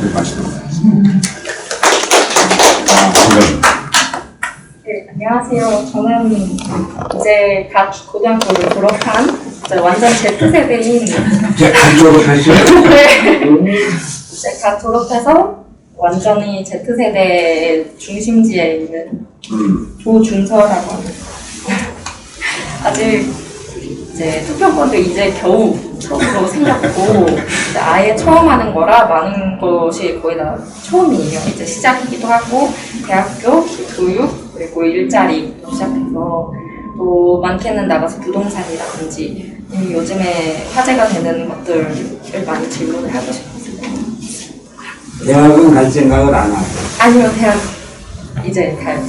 마치도록 하겠습니다. 네, 안녕하세요. 저는 이제 갓 고등학교를 졸업한 이제 완전 Z세대인 갓 졸업하시죠? 네. 이제 갓 졸업해서 완전히 Z세대 중심지에 있는 조준서라고 합니다. 아직 이제 투표권도 이제 겨우 처음으로 생겼고 이제 아예 처음 하는 거라 많은 것이 거의 다 처음이에요. 이제 시작이기도 하고 대학교, 교육, 그리고 일자리 시작해서 또 많게는 나가서 부동산이라든지 요즘에 화제가 되는 것들을 많이 질문을 하고 싶었어요. 대학은 갈 생각을 안 하고? 아니요, 대학 이제 가요.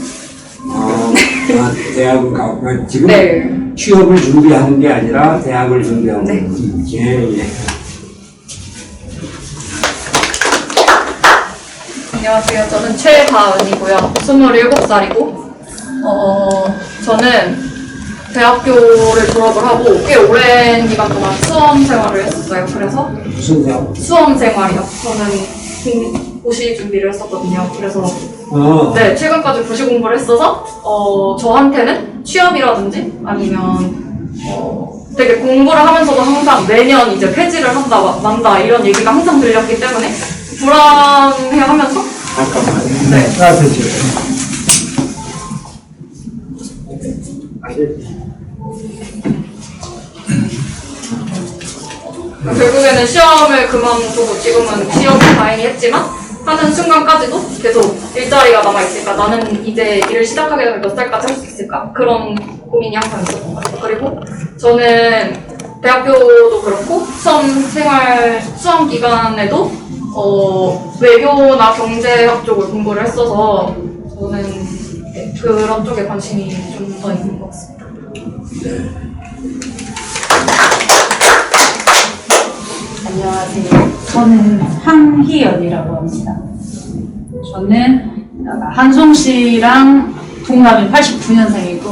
대학은 가고 지금 네. 취업을 준비하는 게 아니라 대학을 준비하는 네. 예. 안녕하세요. 저는 최다은이고요. 27살이고, 저는 대학교를 졸업을 하고 꽤 오랜 기간 동안 수험 생활을 했었어요. 그래서 무슨 대학? 수험 생활이요. 저는 고시 준비를 했었거든요. 그래서 네, 최근까지 고시 공부를 했어서 저한테는 취업이라든지 아니면 되게 공부를 하면서도 항상 매년 이제 폐지를 한다, 만다 이런 얘기가 항상 들렸기 때문에 불안해하면서 잠깐만. 네. 결국에는 시험을 그만두고 지금은 시험을 다행히 했지만 하는 순간까지도 계속 일자리가 남아있을까, 나는 이제 일을 시작하게 되면 몇 살까지 할 수 있을까, 그런 고민이 항상 있었던 것 같아요. 그리고 저는 대학교도 그렇고 수험 기간에도 외교나 경제학 쪽을 공부를 했어서 저는 그런 쪽에 관심이 좀 더 있는 것 같습니다. 안녕하세요. 저는 황희연이라고 합니다. 저는 한송 씨랑 동갑인 89년생이고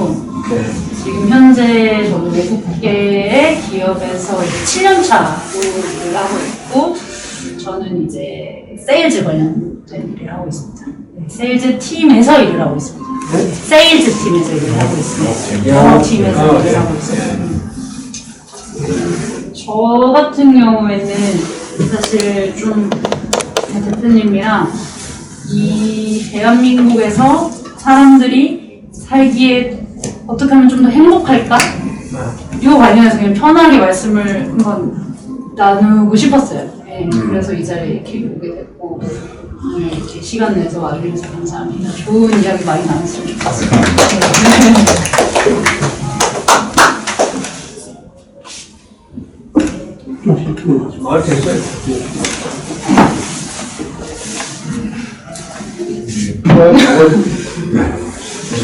지금 현재 저는 외국계의 기업에서 7년차로 일을 하고 있고 저는 이제 세일즈 관련된 일을 하고 있습니다. 네, 세일즈 팀에서 일을 하고 있습니다. 세일즈 팀에서 일을 하고 있습니다. 영어팀에서 일을 하고 있습니다. 저 같은 경우에는 사실 좀 대표님이랑 이 대한민국에서 사람들이 살기에 어떻게 하면 좀 더 행복할까? 이거 관련해서 그냥 편하게 말씀을 한번 나누고 싶었어요. 네, 그래서 이 자리에 이렇게 오게 됐고 오늘 이렇게 시간 내서 와주셔서 감사합니다. 좋은 이야기 많이 나눴으면 좋겠어요. 됐어요.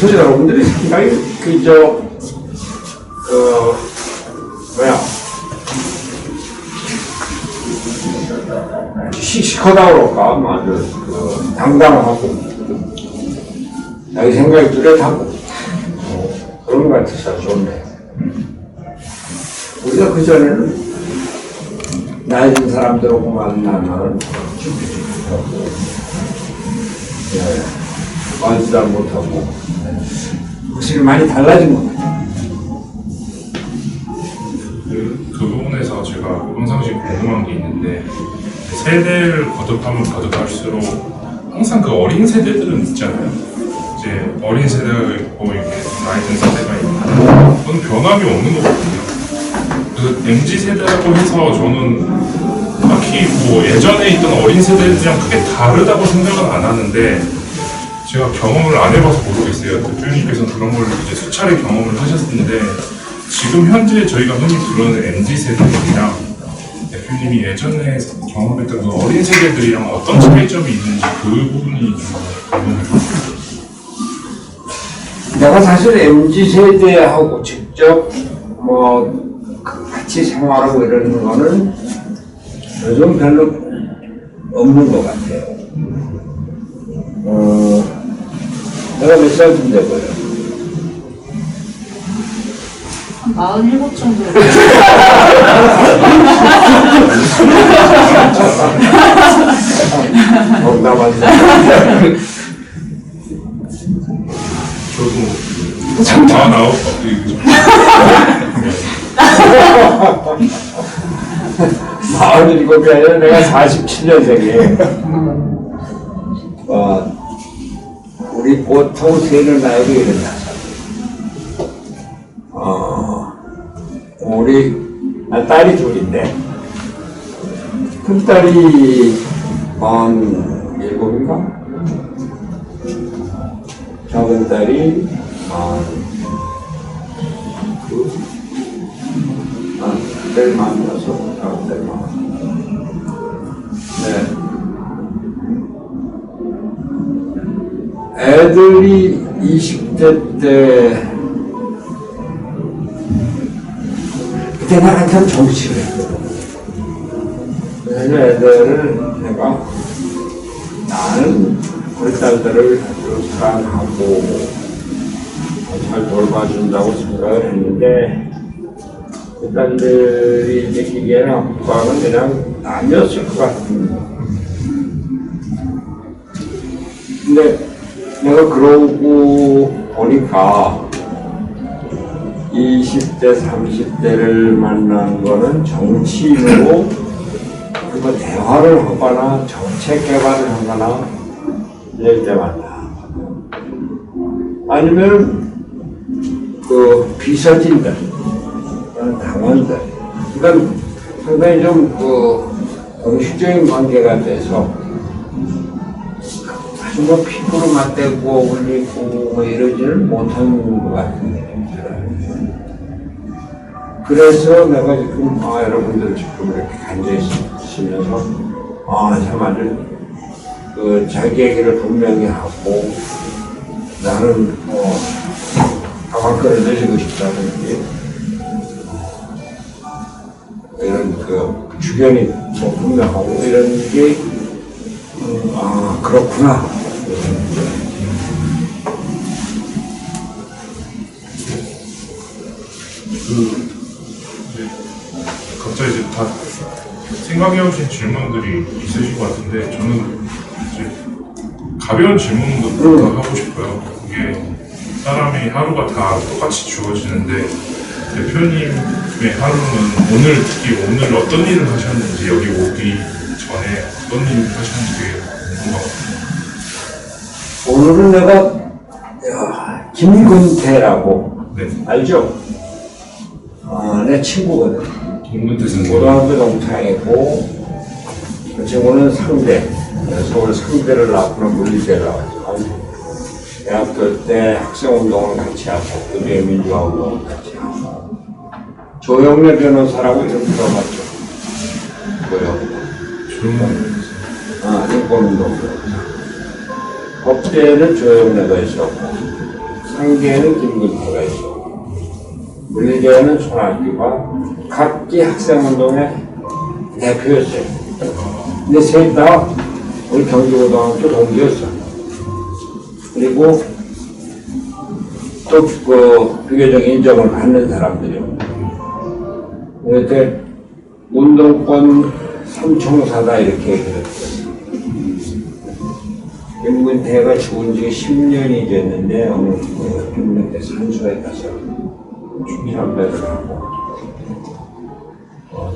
소재 여러분들이 상당히 씩씩하다 그럴까, 아주 당당하고 자기 생각이 뚜렷하고 그런 것 같아서 좋네. 우리가 그 전에는 나이 든 사람들하고 만나면 말도 못하고 확실히 많이 달라진 것 같아요. 그 부분에서 제가 평상시 궁금한 게 있는데 세대를 거듭하면 거듭할수록 항상 그 어린 세대들은 있잖아요. 이제 어린 세대가 있고 이렇게 나이 든 세대가 있고 그건 변함이 없는 것 같아요. 그 MZ 세대라고 해서 저는 딱히 뭐 예전에 있던 어린 세대들이랑 크게 다르다고 생각은 안 하는데 제가 경험을 안 해봐서 모르겠어요. 대표님께서는 그런 걸 이제 수차례 경험을 하셨는데 지금 현재 저희가 흔히 부르는 MZ 세대들이랑 대표님이 예전에 경험했던 그 어린 세대들이랑 어떤 차이점이 있는지 그 부분이 좀 궁금해요. 내가 사실 MZ 세대하고 직접 같이 생활하고 이러는 거는 요즘 별로 없는 것 같아요. 내가 몇 살쯤 되고요? 47 정도. 47이 아니라 내가 47년생이에요. 우리 보통 세는 나이도 이런다. 우리 딸이 둘인데 큰 딸이 47인가? 작은 딸이 딸 만나서 작은 딸 만나서 네. 애들이 20대 때 그때 나 한참 정치를 했거든. 그래서 애들을 내가 나는 우리 딸들을 아주 사랑하고 잘 돌봐준다고 생각을 했는데 그 딸들이 느끼기에는 아빠는 그냥 남이었을 것 같은. 근데 내가 그러고 보니까 20대, 30대를 만난 거는 정치인으로 그리고 대화를 하거나 정책 개발을 하거나 이럴 때 만나. 아니면 그 비서진들, 당원들. 그러니까 상당히 좀 공식적인 관계가 돼서 아주 뭐 피부로 맞대고 올리고 뭐 이러지는 못한 것 같은데. 그래서 내가 지금 여러분들 지금 이렇게 앉아있으면서 참 아주 자기 얘기를 분명히 하고 나는 가방끈을 내리고 싶다는 게 이런 주변이 분명하고 이런 게 그렇구나. 각자 이제 다 생각해오신 질문들이 있으신 것 같은데 저는 이제 가벼운 질문도 하고 싶어요. 그게 사람의 하루가 다 똑같이 주어지는데 대표님의 하루는 오늘 특히 오늘 어떤 일을 하셨는지 여기 오기 전에 어떤 일을 하셨는지 되게 궁금하거든요. 오늘은 내가 김근태라고 네. 알죠? 내 친구거든. 김근태 선생님. 고등학교 동창이고 그 친구는 상대, 서울 상대를 앞으로 물리대를 나왔지만 대학교 때 학생운동을 같이 하고 그뒤에 민주화운동을 같이 하고 조영래 변호사라고 이름 들어봤죠? 뭐요? 인권운동 변호사. 법대에는 조영래가 있었고 상계에는 김근태가 있었고 물리대에는 손학규가 각기 학생운동의 대표였어요. 근데 셋 다 우리 경기고등학교 동기였어. 그리고 또 비교적 인정을 받는 사람들이요. 그때 운동권 삼총사다 이렇게 얘기했어요. 김근태가 죽은 지 10년이 됐는데 오늘 김근태 산소에 가서 참배를 하고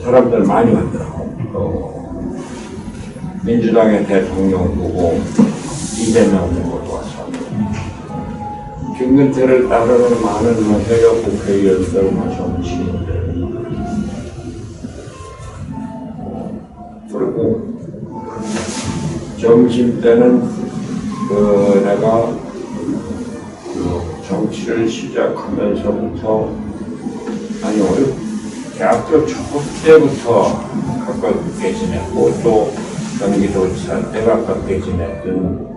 사람들 많이 왔더라고. 민주당의 대통령 보고 이재명 보고도 와서 김근태를 따르는 많은 현역 국회의원들, 정치인들 그리고 점심 때는 내가 정치를 시작하면서부터 우리 대학교 초급 때부터 가깝게 지냈고 또 경기도지사 때 가깝게 지냈던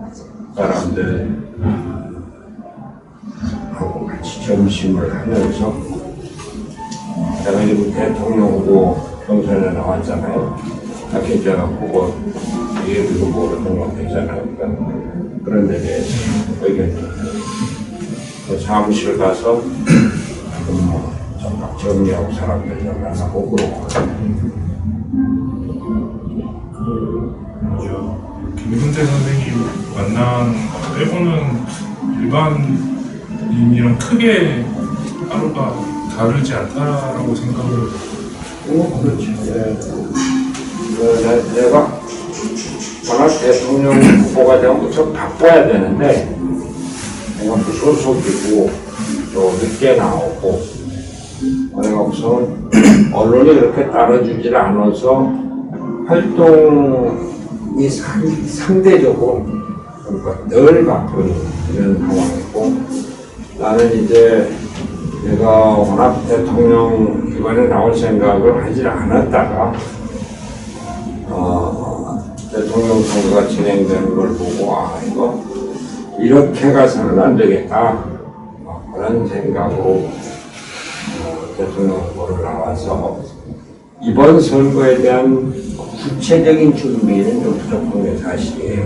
사람들 하고 같이 점심을 하면서 내가 지금 대통령 후보 경선에 나왔잖아요. 다 괜찮았고 이게 그거 모르는 건 괜찮아요. 그런 데 대해서 의견을 사무실 가서 정리하고 사람들 만나고 그러고. 김근태 선생님 만난 거 빼고는 일반인이랑 크게 하루가 다르지 않다라고 생각을 그렇죠. 예. 내가 워낙 대통령 후보가 되면 무척 바빠야 되는데, 내가 무소속이고, 또 늦게 나오고, 내가 우선 언론이 그렇게 따라주질 않아서 활동이 상대적으로 그러니까 늘 바쁜 이런 상황이고, 나는 이제 내가 워낙 대통령 이번에 나올 생각을 하지 않았다가 대통령 선거가 진행되는 걸 보고 이거 이렇게 가서는 안 되겠다 그런 생각으로 대통령 후보를 나와서 이번 선거에 대한 구체적인 준비는 좀 부족한 게 사실이에요.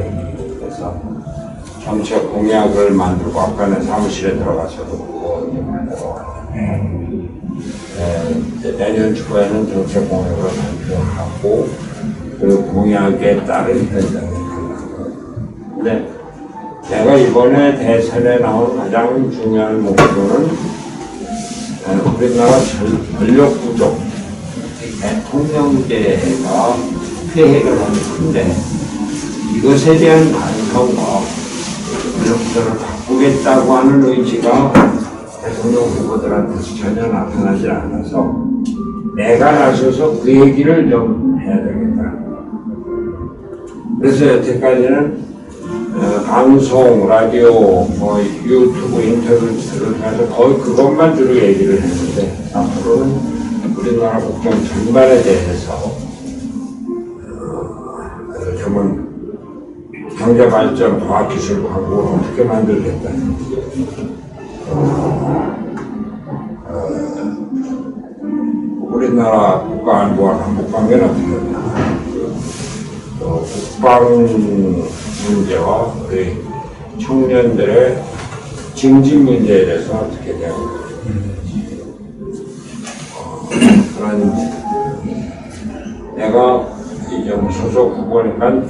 그래서 정책 공약을 만들고 아까는 사무실에 들어가서도 그거 만들어 왔는데 내년 초에는 정책 공약을 발표하고 그 공약에 따른 현장에 가려고. 근데 내가 이번에 대선에 나온 가장 중요한 목표는 우리나라 전력 부족, 대통령제가 폐해가 너무 큰데 이것에 대한 반성과 전력부조를 바꾸겠다고 하는 의지가 대통령 후보들한테서 전혀 나타나지 않아서 내가 나서서 그 얘기를 좀 해야 되겠다. 그래서 여태까지는 방송, 라디오, 유튜브 인터뷰를 해서 거의 그것만 주로 얘기를 했는데 앞으로는 우리나라 국정 전반에 대해서 정말 경제 발전, 과학 기술 광고를 어떻게 만들겠다. 우리나라 국가 안보와 남북 관계는 어떻게 되나. 국방 문제와 우리 청년들의 징집 문제에 대해서 어떻게 대응하는지 그런 내가 이제 소속 후보니까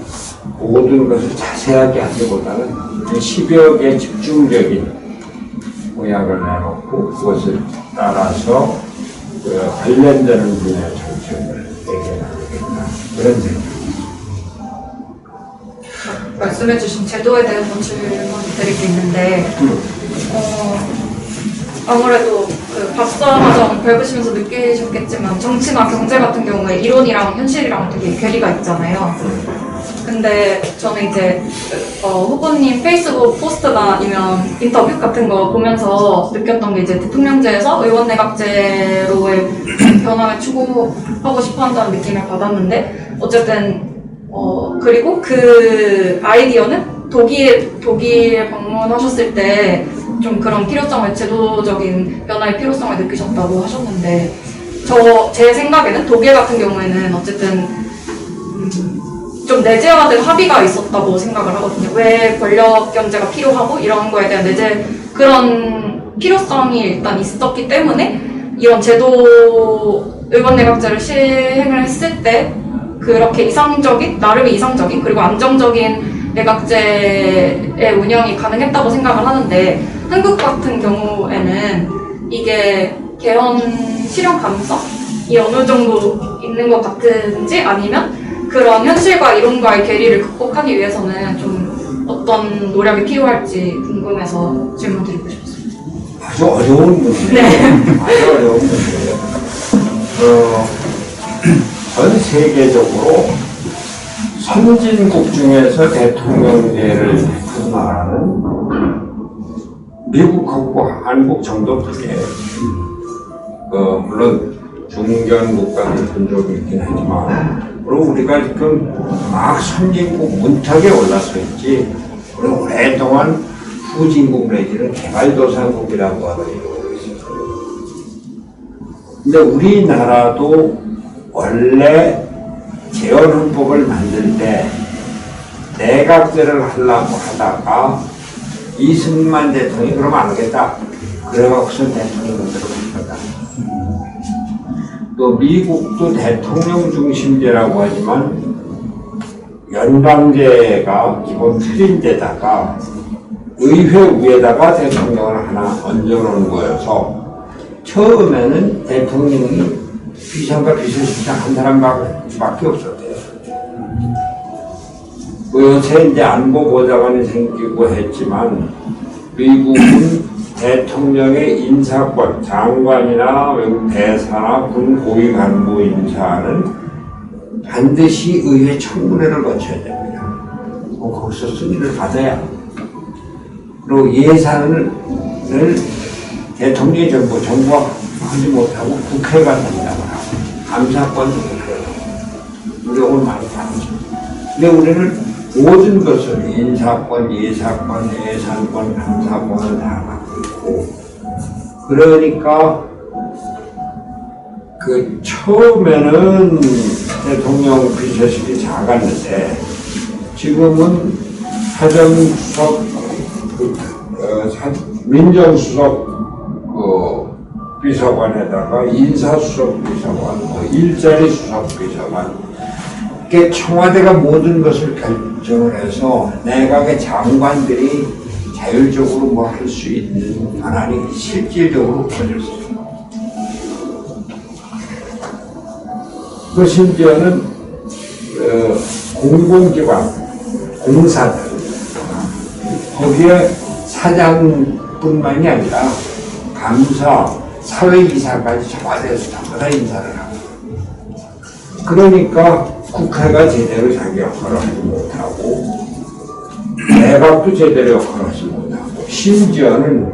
모든 것을 자세하게 하기보다는 10여 개 집중적인 공약을 내놓고 그것을 따라서 그 관련되는 분야의 정책을 얘기하겠다 그런 생각입니다. 말씀해주신 제도에 대해서 질문 드릴 게 있는데, 아무래도 그 박사과정 밟으시면서 느끼셨겠지만 정치나 경제 같은 경우에 이론이랑 현실이랑 되게 괴리가 있잖아요. 근데 저는 이제 후보님 페이스북 포스트나 아니면 인터뷰 같은 거 보면서 느꼈던 게 이제 대통령제에서 의원내각제로의 변화를 추구하고 싶어 한다는 느낌을 받았는데 어쨌든 그리고 그 아이디어는 독일 방문하셨을 때 좀 그런 필요성을, 제도적인 변화의 필요성을 느끼셨다고 하셨는데, 제 생각에는 독일 같은 경우에는 어쨌든 좀 내재화된 합의가 있었다고 생각을 하거든요. 왜 권력 경제가 필요하고 이런 거에 대한 그런 필요성이 일단 있었기 때문에 이런 제도 의원내각제를 시행을 했을 때 그렇게 나름의 이상적인 그리고 안정적인 내각제의 운영이 가능했다고 생각을 하는데, 한국 같은 경우에는 이게 개헌 실현 가능성이 어느 정도 있는 것 같은지, 아니면 그런 현실과 이론과의 괴리를 극복하기 위해서는 좀 어떤 노력이 필요할지 궁금해서 질문드리고 싶습니다. 아주 어려운 문제예요. 네. 아주 어려운 문제예요. 전 세계적으로 선진국 중에서 대통령제를 한 나라는 미국하고 한국 정도밖에. 물론 중견 국가들은 좀 있긴 하지만, 그리고 우리가 지금 막 선진국 문턱에 올라서 있지, 우리 오랫동안 후진국 내지는 개발도상국이라고 하는 이러고 있어요. 근데 우리나라도 원래 재헌헌법을 만들 때 내각제를 하려고 하다가 이승만 대통령이 그러면 안 하겠다. 그래갖고서 대통령으로 들어갔다. 또 미국도 대통령 중심제라고 하지만 연방제가 기본 틀인 데다가 의회 위에다가 대통령을 하나 얹어놓은 거여서 처음에는 대통령이 비서가 비서실장 한 사람밖에 없었대요. 뭐 요새 이제 안보보좌관이 생기고 했지만 미국은 대통령의 인사권, 장관이나 외국 대사나 군 고위 간부 인사는 반드시 의회 청문회를 거쳐야 됩니다. 거기서 승인을 받아야. 그리고 예산을 대통령이 정부가 하지 못하고 국회가 담당을 하고 감사권도 국회가. 우리 오늘 많이 다르죠. 근데 우리는 모든 것을 인사권, 예산권, 예산권, 감사권을 다 갖고 있고 그러니까 그 처음에는 대통령 비서실이 작았는데 지금은 사정수석, 민정수석 비서관에다가 인사수석 비서관, 일자리 수석 비서관, 이게 청와대가 모든 것을 결정을 해서 내각의 장관들이 자율적으로 뭐 할 수 있는 방안이 실질적으로 퍼졌어요. 그 심지어는 공공기관, 공사들 거기에 사장뿐만이 아니라 감사, 사회이사까지 청와대에서 전부 다 인사를 하고 그러니까 국회가 제대로 자기 역할을 하지 못하고 내각도 제대로 역할을 하지 못하고 심지어는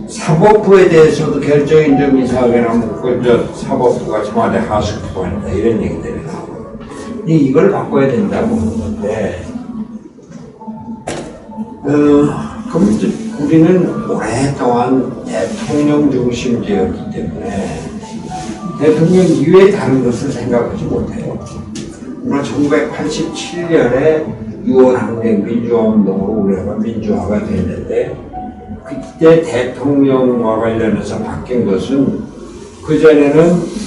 사법부에 대해서도 결정이 좀 이상하게 나면 그 사법부가 청와대 하수부가 한다 이런 얘기들이 나오고 이걸 바꿔야 된다고 하는데 그럼 이제 우리는 오랫동안 대통령 중심제였기 때문에 대통령 이외에 다른 것을 생각하지 못해요. 물론 1987년에 6월 항쟁 민주화운동으로 우리가 민주화가 됐는데 그때 대통령과 관련해서 바뀐 것은 그전에는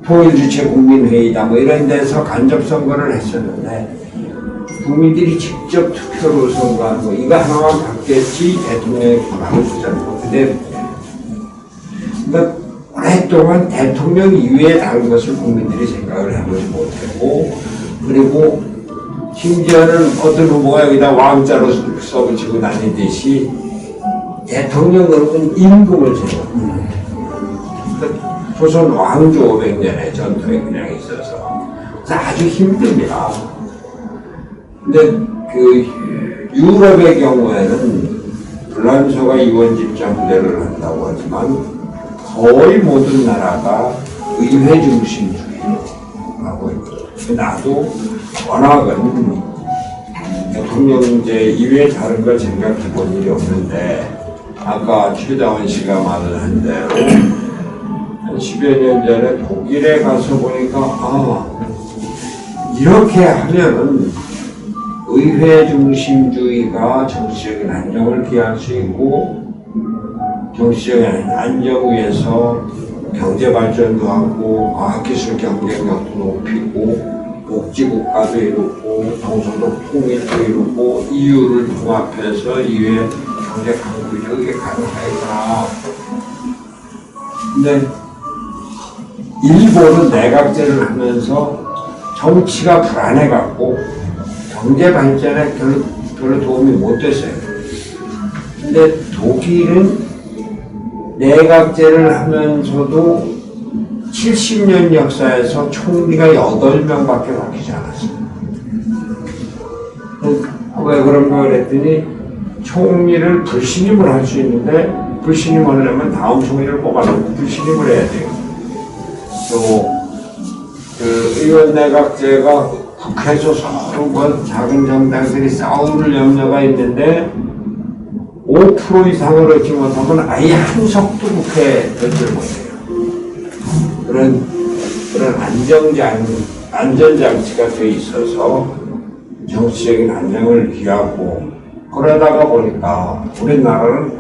통일주체 국민회의다 뭐 이런 데서 간접선거를 했었는데 국민들이 직접 투표로 선거하는 거 이거 하나만 바뀌었지 대통령의 권한을 주잖아요. 근데 오랫동안 대통령 이외에 다른 것을 국민들이 생각을 해보지 못했고 그리고 심지어는 어떤 후보가 여기다 왕자로 써붙이고 다니듯이 대통령으로는 임금을 세워 조선 왕조 500년의 전통이 그냥 있어서 그래서 아주 힘듭니다. 근데 그 유럽의 경우에는 불란서가 이원집자 부대를 한다고 하지만 거의 모든 나라가 의회 중심주의로 하고 있거든요. 나도 워낙은 대통령제 이외에 다른 걸 생각해 본 일이 없는데 아까 최다원 씨가 말을 한 대로 한 10여 년 전에 독일에 가서 보니까 이렇게 하면은 의회 중심주의가 정치적인 안정을 기할 수 있고 정치적인 안정 위해서 경제 발전도 하고 과학기술 경쟁력도 높이고 복지국가도 이루고 동서독 통일도 이루고 EU를 통합해서 이외에 경제 강국이 이게 가능하구나. 근데 일본은 내각제를 하면서 정치가 불안해갖고 경제 발전에 별로 도움이 못 됐어요. 근데 독일은 내각제를 하면서도 70년 역사에서 총리가 8명밖에 바뀌지 않았어요. 왜 그런가 그랬더니 총리를 불신임을 할 수 있는데 불신임을 하려면 다음 총리를 뽑아놓고 불신임을 해야 돼요. 또 그 의원 내각제가 국회에서 서로 뭐 작은 정당들이 싸울 염려가 있는데 5% 이상을 얻지 못하면 아예 한 석도 국회에 넣지를 못해요. 그런 안전장치가 돼 있어서 정치적인 안정을 기하고 그러다가 보니까 우리나라는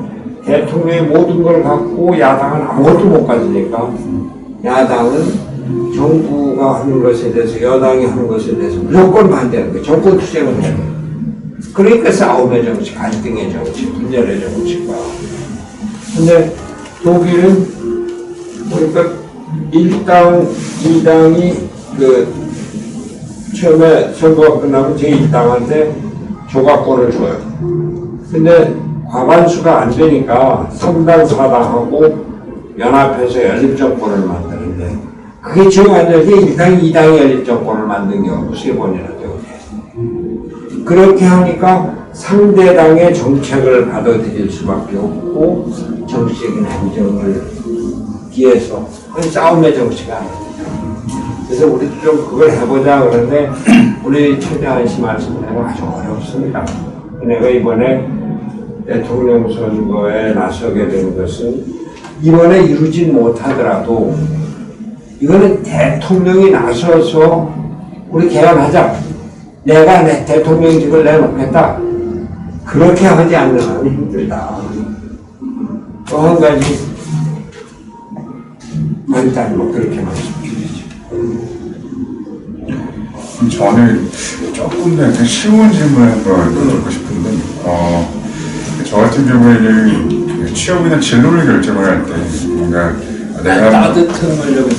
대통령의 모든 걸 갖고 야당은 아무것도 못 가지니까 야당은 정부가 하는 것에 대해서 여당이 하는 것에 대해서 무조건 반대하는 거예요. 정권 투쟁을 해야 돼요. 그러니까 싸움의 정치, 갈등의 정치, 분열의 정치가. 근데 독일은 보니까 1당, 2당이 처음에 선거가 끝나면 제1당한테 조각권을 줘요. 근데 과반수가 안 되니까 3당, 4당하고 연합해서 연립정권을 만드는데 그게 지금 완전히 1당, 2당이 연립정권을 만든 경우 3번이나 되고 그렇게 하니까 상대당의 정책을 받아들일 수밖에 없고 정치적인 안정을 위해서 싸움의 정치가 아닙니다. 그래서 우리도 좀 그걸 해보자 그러는데 우리 최대한 씨 말씀대로 아주 어렵습니다. 내가 이번에 대통령 선거에 나서게 된 것은 이번에 이루진 못하더라도 이거는 대통령이 나서서 우리 개헌하자. 내가 내 대통령직을 내놓겠다. 그렇게 하지 않는 한은 힘들다. 또 한 가지 일단 뭐 그렇게 말씀드리죠. 저는 조금 더 약간 쉬운 질문을 한번 드리고 싶은데, 저 같은 경우에는 취업이나 진로를 결정을 할 때 뭔가 내가 따뜻한 걸 좀.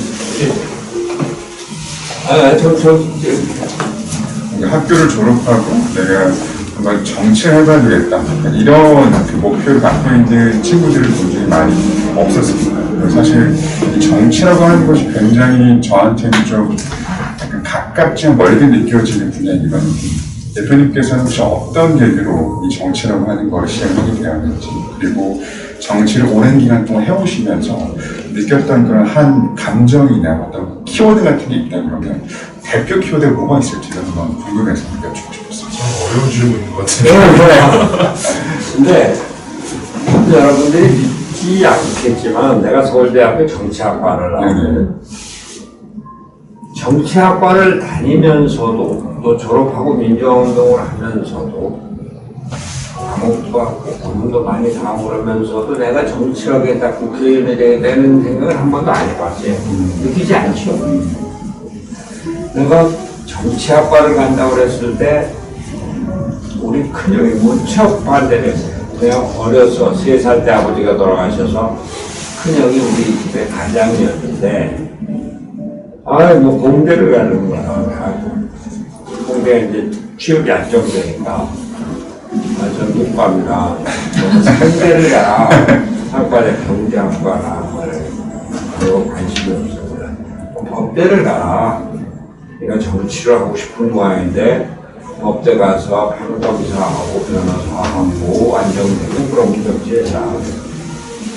학교를 졸업하고 내가 한번 정치를 해봐야 되겠다 이런 목표를 갖고 있는 친구들이 굉장히 많이 없었습니다. 사실 이 정치라고 하는 것이 굉장히 저한테는 좀 약간 가깝지만 멀게 느껴지는 분야이거든요. 대표님께서는 혹시 어떤 계기로 이 정치라고 하는 걸 시작하게 되었는지, 그리고 정치를 오랜 기간 동안 해오시면서 느꼈던 그런 한 감정이나 어떤 키워드 같은 게 있다 그러면 대표 키워드가 뭐가 있을지를 한번 궁금해서 여쭙고 싶었어요. 어려운 질문인 것 같아요. 근데 여러분들이 믿지 않겠지만 내가 서울대학교 정치학과를 나왔는데 정치학과를 다니면서도 또 졸업하고 민주화운동을 하면서도 과목도 하고 공부도 많이 하고 그러면서도 내가 정치를 하겠다, 국회의원이 되는 생각을 한 번도 안 해봤어요. 느끼지 않죠. 내가 정치학과를 간다고 그랬을 때 우리 큰형이 무척 반대를 했어요. 그냥 어려서 3살 때 아버지가 돌아가셔서 큰형이 우리 집의 가장이었는데 뭐 공대를 가는 거야. 공대가 이제 취업이 안정되니까 전 못 갑니다. 상대를 가라. 상과대 경제학과나 그런 관심이 없습니다. 법대를 가라. 그러니까 정치를 하고 싶은 모양인데 법대 가서 판검사하고 변호사하고 안정되면 그런 정치에서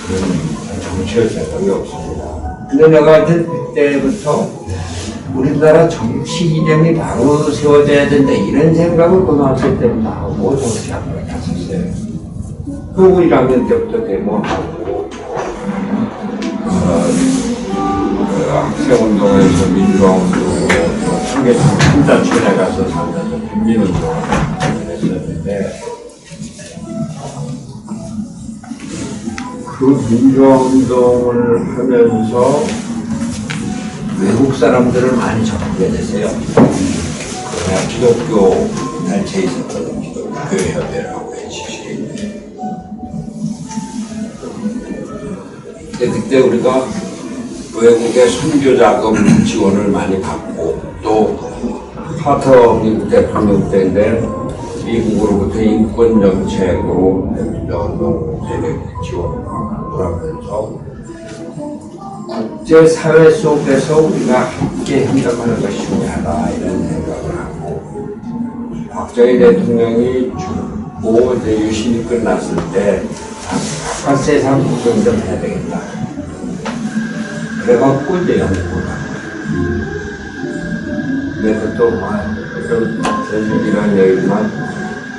그런 정치할 생각이 없습니다. 근데 내가 그때부터 우리나라 정치 이념이 바로 세워져야 된다 이런 생각을 고등학생 때부터 하고 정치학과에 갔었어요. 그리고 1학년 때부터 데모하고 학생운동에서 민주화운동으로 청계천 한자촌에 가서 살면서 국민운동을 했었는데 그 민주화운동을 하면서 외국 사람들을 많이 접하게 됐어요. 그냥 기독교 단체에 있었거든요. 기독교 협회라고 HC인데. 그때 우리가 외국의 선교 자금 지원을 많이 받고 또 카터 미국 대통령 때인데 미국으로부터 인권 정책으로 민주화운동 세력 지원을 받고 그러면서 국제사회 속에서 우리가 함께 행동하는 것이 중요하다 이런 생각을 하고 박정희 대통령이 죽고 이제 유신이 끝났을 때 바깥 세상 구경 좀 해야 되겠다. 그래갖고 이제 영국을 갔고 그래서 또 좀 전이란 얘기지만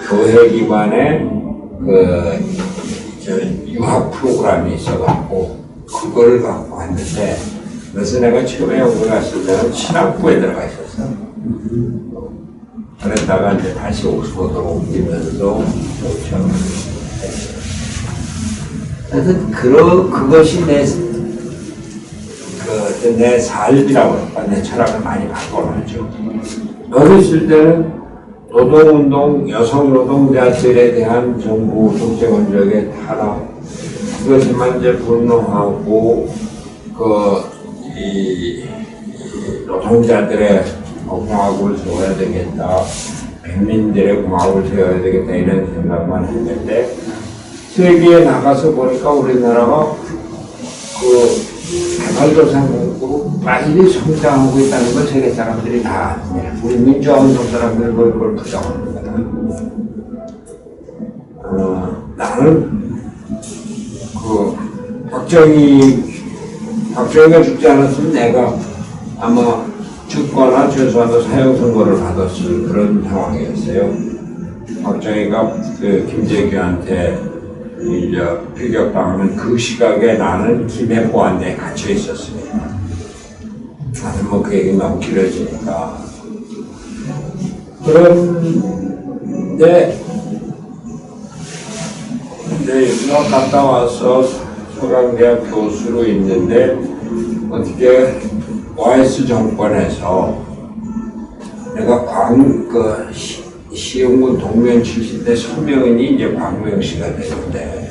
교회 기반의 유학 프로그램이 있어갖고 그걸 갖고 왔는데 그래서 내가 처음에 영국에 갔을 때는 신학부에 들어가 있었어. 그랬다가 이제 다시 옥스퍼드로 옮기면서 시험을 했어요. 그래서 그것이 내 삶이라고 할까, 내 철학을 많이 바꿔놨죠. 어렸을 때는 노동운동, 여성노동자들에 대한 정부 독재 권력의 탄압, 그것에만 이제 분노하고 이 노동자들의 공화국을 세워야 되겠다, 백민들의 공화국을 세워야 되겠다 이런 생각만 했는데 세계에 나가서 보니까 우리나라가 개발도상국으로 빨리 성장하고 있다는 걸 세계 사람들이 다 압니다. 우리 민주화운동 사람들은 그걸 부정합니다. 나는 박정희가 죽지 않았으면 내가 아마 죽거나 최소한도 사형 선고를 받았을 그런 상황이었어요. 박정희가 김재규한테 이제 피격당하면 그 시각에 나는 김해보안대에 갇혀 있었습니다. 나는 뭐 그 얘기 너무 길어지니까. 그런데 유학 갔다 와서 서강대학 교수로 있는데 어떻게 YS 정권에서 내가 시흥군 동면 출신인데 서명인이 이제 광명 씨가 되는데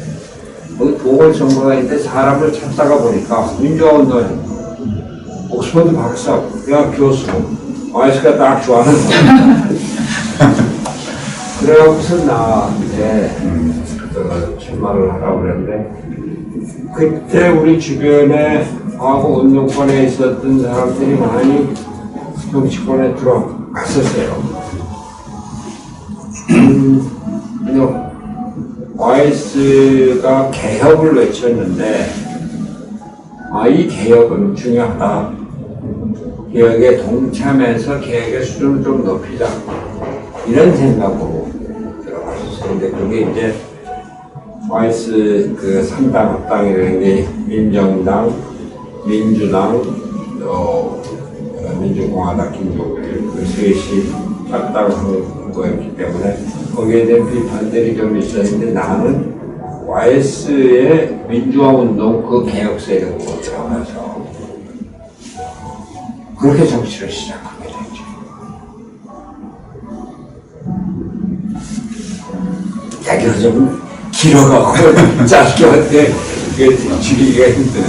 보궐선거가 사람을 찾다가 보니까 민주화운동 옥스퍼드 박사 대학 교수 YS가 딱 좋아하는 사람 그래갖고서 나한테 출마를 하라고 그랬는데 그때 우리 주변에 하고 운동권에 있었던 사람들이 많이 정치권에 들어갔었어요. YS가 개혁을 외쳤는데 이 개혁은 중요하다. 개혁에 동참해서 개혁의 수준을 좀 높이자. 이런 생각으로 들어갔었어요. 근데 그게 이제 YS 3당 합당이라는 게 민정당, 민주당, 민주공화당 김종필 그 셋이 합당한 거였기 때문에 거기에 대한 비판들이 좀 있었는데 나는 YS의 민주화운동 그 개혁 세력으로 들어가서 그렇게 정치를 시작하게 됐죠. 얘기가 좀 길어가고 짧게 줄이기가 힘드네.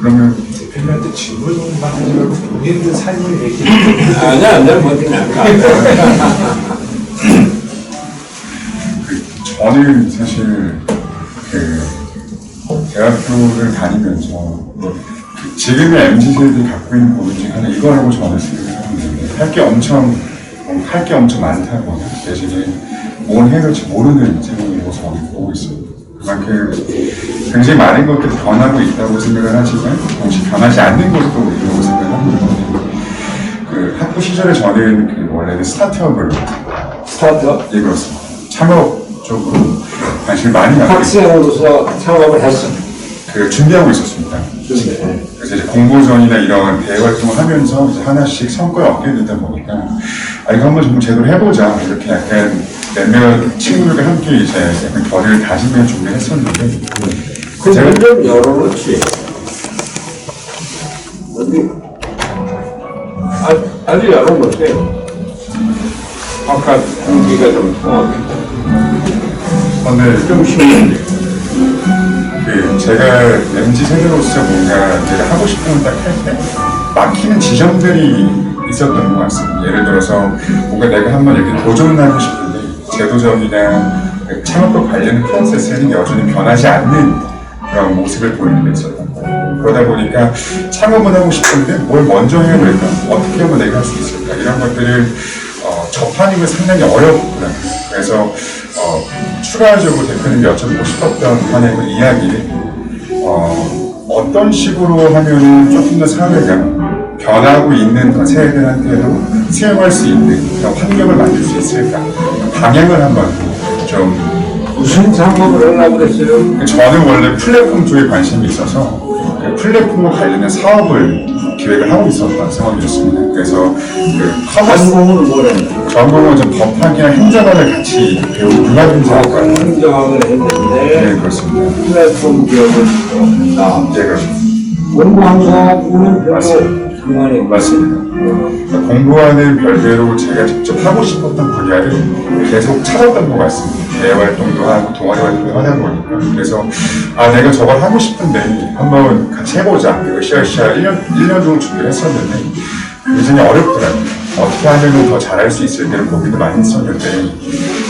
그러면 대표님한테 질문만 하지 말고 본인들 삶을 얘기해. 아니야, 내가 뭐든 안 가. 저는 사실 대학교를 다니면서 지금의 MZ세대들이 갖고 있는 고민 중 하나 이거라고 저는 생각을 하는데 할 게 엄청 많다거나 대신에 뭘 해야 될지 모르는 인생의 모습을 보고 있습니다. 그만큼 굉장히 많은 것들이 변하고 있다고 생각을 하지만 동시에 변하지 않는 것도 있다고 생각을 합니다. 학부 시절에 저는 원래는 스타트업을 예, 그렇습니다. 창업 쪽으로 관심을 많이 갖고 학생으로서 창업을 했어. 준비하고 있었습니다. 그래서 이제 공모전이나 이런 대외 활동을 하면서 이제 하나씩 성과를 얻게 되다 보니까 이거 한번 좀 제대로 해보자 이렇게 약간 몇몇 친구들과 함께 이제 약간 결의를 다지며 준비를 했었는데 제가 좀 열어놓지. 아주 열어놓으세요. 아까 공기가 좀 통하겠다. 오늘 좀 쉬운데. 제가 MZ 세대로서 뭔가 내가 하고 싶은 걸 딱 할 때 막히는 지점들이 있었던 것 같습니다. 예를 들어서 뭔가 내가 한번 이렇게 도전을 하고 싶은데 제도적이나 창업과 관련 프로세스는 여전히 변하지 않는 그런 모습을 보이는 게 있었던 거예요. 그러다 보니까 창업은 하고 싶은데 뭘 먼저 해야 될까? 어떻게 하면 내가 할 수 있을까? 이런 것들을 접하는 게 상당히 어렵더라고요. 그래서 추가적으로 대표님이 여쭤보고 싶었던 하나의 그 이야기를 어떤 식으로 하면은 조금 더 사회가 변하고 있는 세대들한테도 수용할 수 있는 그런 환경을 만들 수 있을까? 방향을 한번 좀 무슨 창업을 하려고 그랬어요? 저는 원래 플랫폼 쪽에 관심이 있어서 플랫폼과 관련된 사업을 기획을 하고 있었던 상황이었습니다. 그래서 전공은 뭐랬나요? 전공은 좀 법학이랑 행정학을 같이 배우고 융합인사학과를 행정학을 했는데 네, 그렇습니다. 플랫폼 기업을 했다. 네, 그렇습니다. 공부한 거는 별로 상관이 맞습니다. 그러니까 공부와는 별개로 제가 직접 하고 싶었던 분야를 계속 찾았던 것 같습니다. 대외 활동도 하고 동아리 활동도 하다 보니까. 그래서 내가 저걸 하고 싶은데 한번 같이 해보자. 이거 시작 1년 정도 준비를 했었는데 굉장히 어렵더라고요. 어떻게 하면 더 잘할 수 있을까를 고민도 많이 했었는데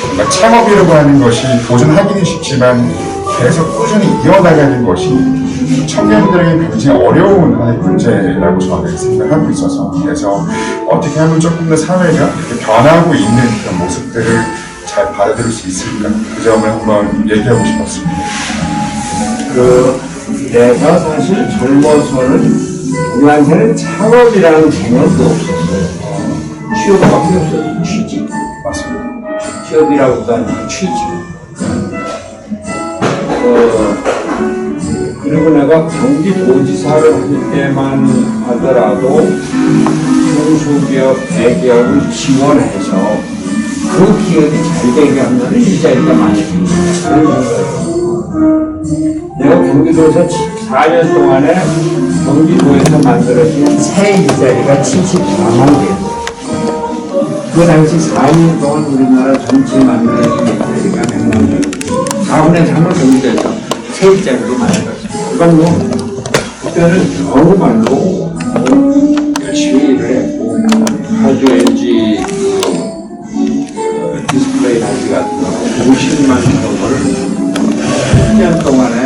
뭔가 창업이라고 하는 것이 도전하기는 쉽지만 계속 꾸준히 이어나가는 것이 청년들에게 굉장히 어려운 하나의 문제라고 저는 생각하고 있어서 그래서 어떻게 하면 조금 더 사회가 이렇게 변하고 있는 그런 모습들을 잘 받아들일 수 있을까 그 점을 한번 얘기하고 싶었습니다. 내가 사실 젊어서는 우리한테는 창업이라는 개념도 없었어요. 취업밖에 없었어요. 취직. 맞습니다. 취업이라고도 아니고 취직. 그리고 내가 경기도지사를 할 때만 하더라도 중소기업, 대기업을 지원해서 그 기업이 잘 되게 하면 일자리가 많이 생긴다. 그런 거예요. 내가 경기도에서 4년 동안에 경기도에서 만들어진 새 일자리가 74만 개였어요. 그 당시 4년 동안 우리나라 전체에 만들어진 일자리가 100만 개. 4분의 3을 경기도에서 새 일자리로 만들었어요. 그건 그때는 정말로 열심히 일을 했고 파주 LG 디스플레이 단지 같은 거 50만 정도를 1년 동안에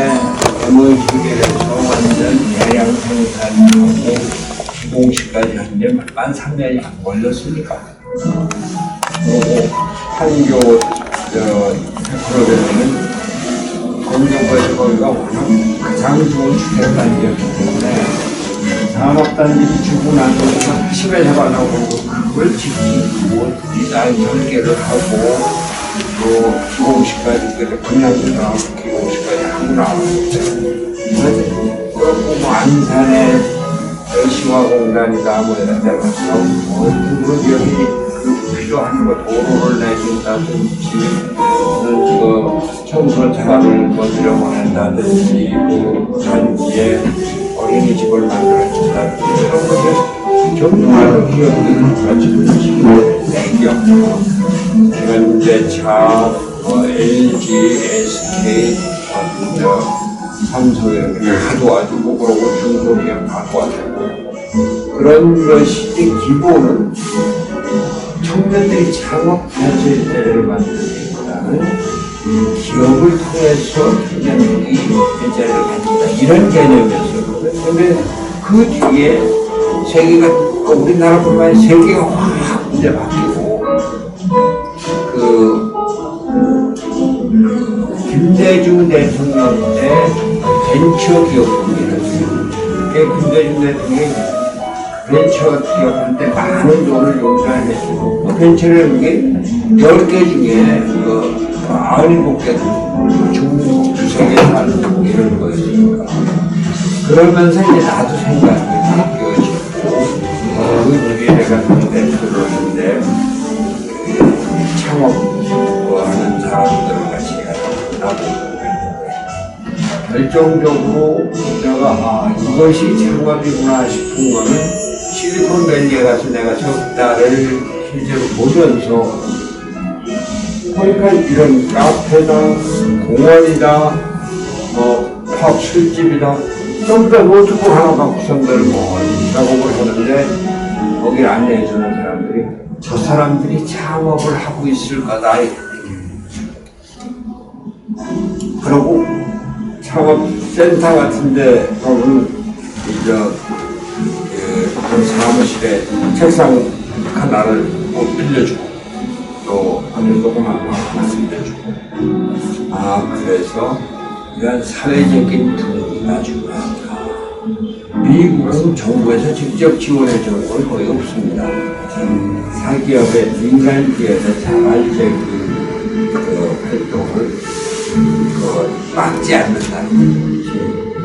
MOU-계에서 완전 대량 생산하고 시공시까지 하는데 13,000년이 걸렸으니까 그리고 판교 테크노밸리는 공정거리 거기가 워낙 가장 좋은 주택단지였기 때문에 산업단지를 주고 나서부터 10에 잡아나오고 그걸 짓고 디자인 설계를 하고 또 기공식까지 분양도 나오고 기공식까지 하고 나오는데 그리고 안산에 시화공단이다 뭐 이런 데 가서 그리고 여기 필요한 거 도로를 내준다든지 청소 자가를 뭐 들여보낸다든지 그 단지에 어린이집을 만들어준다든지 이런 것들 정말 기업들은 같이 대기업 현대차, LG, SK, 삼성 이렇게 다 도와주고 그러고 중소기업 다 도와주고 그런 것이 기본은 청년들이 창업해서 일자리를 만들기보다는 기업을 통해서 청년들이 일자리를 갖는다 이런 개념이었어요. 그런데 그 뒤에 세계가 우리나라뿐만 아니라 세계가 확 이제 바뀌고 김대중 대통령 때 벤처 기업이라는 김대중 대통령이 벤처 기업한테 많은 돈을 용서해주고 벤처라는 게 10개 중에 97개 중국 주석에 사는 이런 거였으니까 그러면서 이제 나도 생각이 바뀌어지고 그 뒤에 내가 대표를 하는데 창업하는 사람들을 같이 나도 결정적으로 내가 이것이 창업이구나 싶은 거는 실리콘밸리에 가서 내가 석 달을 실제로 보면서 그러니까 이런 카페다, 공원이다, 팝 술집이다 전부 다 노트북 하나 갖고선들 뭐 작업을 하는데 거기를 안내해주는 사람들이 저 사람들이 창업을 하고 있을 거다 그러고 창업센터 같은데 가면 그 사무실에 책상 하나를 꼭 빌려주고 또 안에 조그만 거 하나 빌려주고 그래서 이런 사회적인 등기가 중요하다. 미국은 정부에서 직접 지원해 주는 건 거의 없습니다. 사기업의 민간 기업의 자발적 활동을 막지 않는다는 것이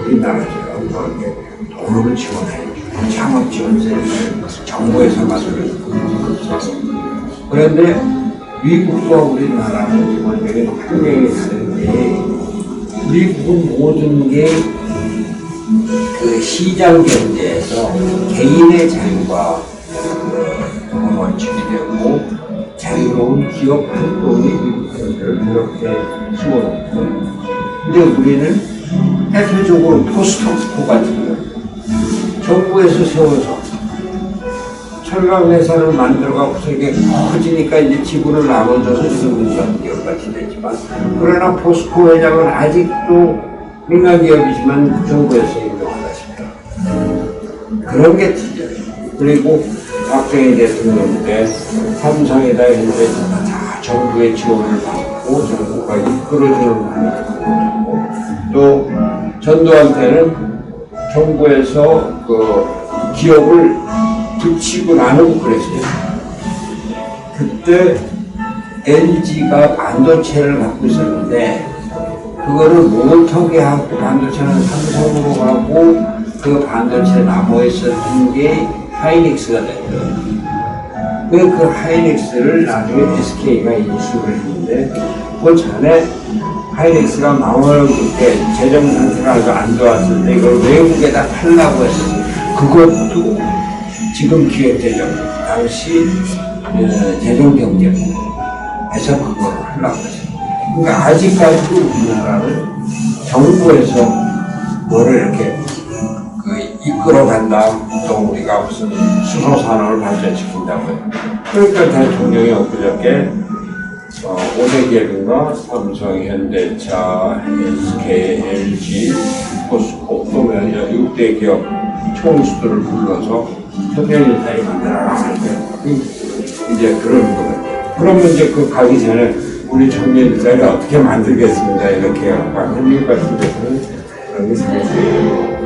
우리나라처럼 그렇게 돈을 지원해 주고 창업 지원센터 정부에서 만들어주는 그런데 미국과 우리나라는 완전히 환경이 다른데 미국은 모든 게 그 시장 경제에서 개인의 자유가 원칙이 되고 자유로운 기업 활동이 그렇게 키워놓고, 근데 우리는 대표적으로 포스코 같은 거 정부에서 세워서 철강회사를 만들어갖고서 이게 커지니까 이제 지분을 나눠줘서 민간기업같이 되지만, 그러나 포스코 회장은 아직도 민간기업이지만 정부에서 인정하다 싶다. 그런 게 티죠. 그리고 박정희 대통령 때 삼성에다 현재 다 정부의 지원을 받고 정부가 이끌어주는 방식이고, 또 전두환 때는 정부에서 그 기업을 붙이고 나누고 그랬어요. 그때 LG가 반도체를 갖고 있었는데 그거를 모터게 하고 반도체는 삼성으로 가고 그 반도체 나무에 있었던 게 하이닉스가 됐어요. 그 하이닉스를 나중에 SK가 인수를 했는데, 그 전에 하이닉스가 망할 때 재정 상태가 아주 안 좋았을 때 이걸 외국에다 팔라고 했었어요. 그것도 지금 기획재정 당시 재정경제부에서 그걸 하려고 했어요. 그러니까 아직까지도 우리나라는 정부에서 뭐를 이렇게 이끌어간다, 또 우리가 무슨 수소산업을 발전시킨다고 해요. 그러니까 대통령이 엊그저께 5대 기업인가 삼성, 현대차, SK, LG, 포스코 또 6대 기업 총수들을 불러서 협력일자리 만들어라. 이제 그런 거예요. 그러면 이제 그 가기 전에 우리 청년일자리 어떻게 만들겠습니다 이렇게 한일 같은 데서는 그런 게 생겼어요.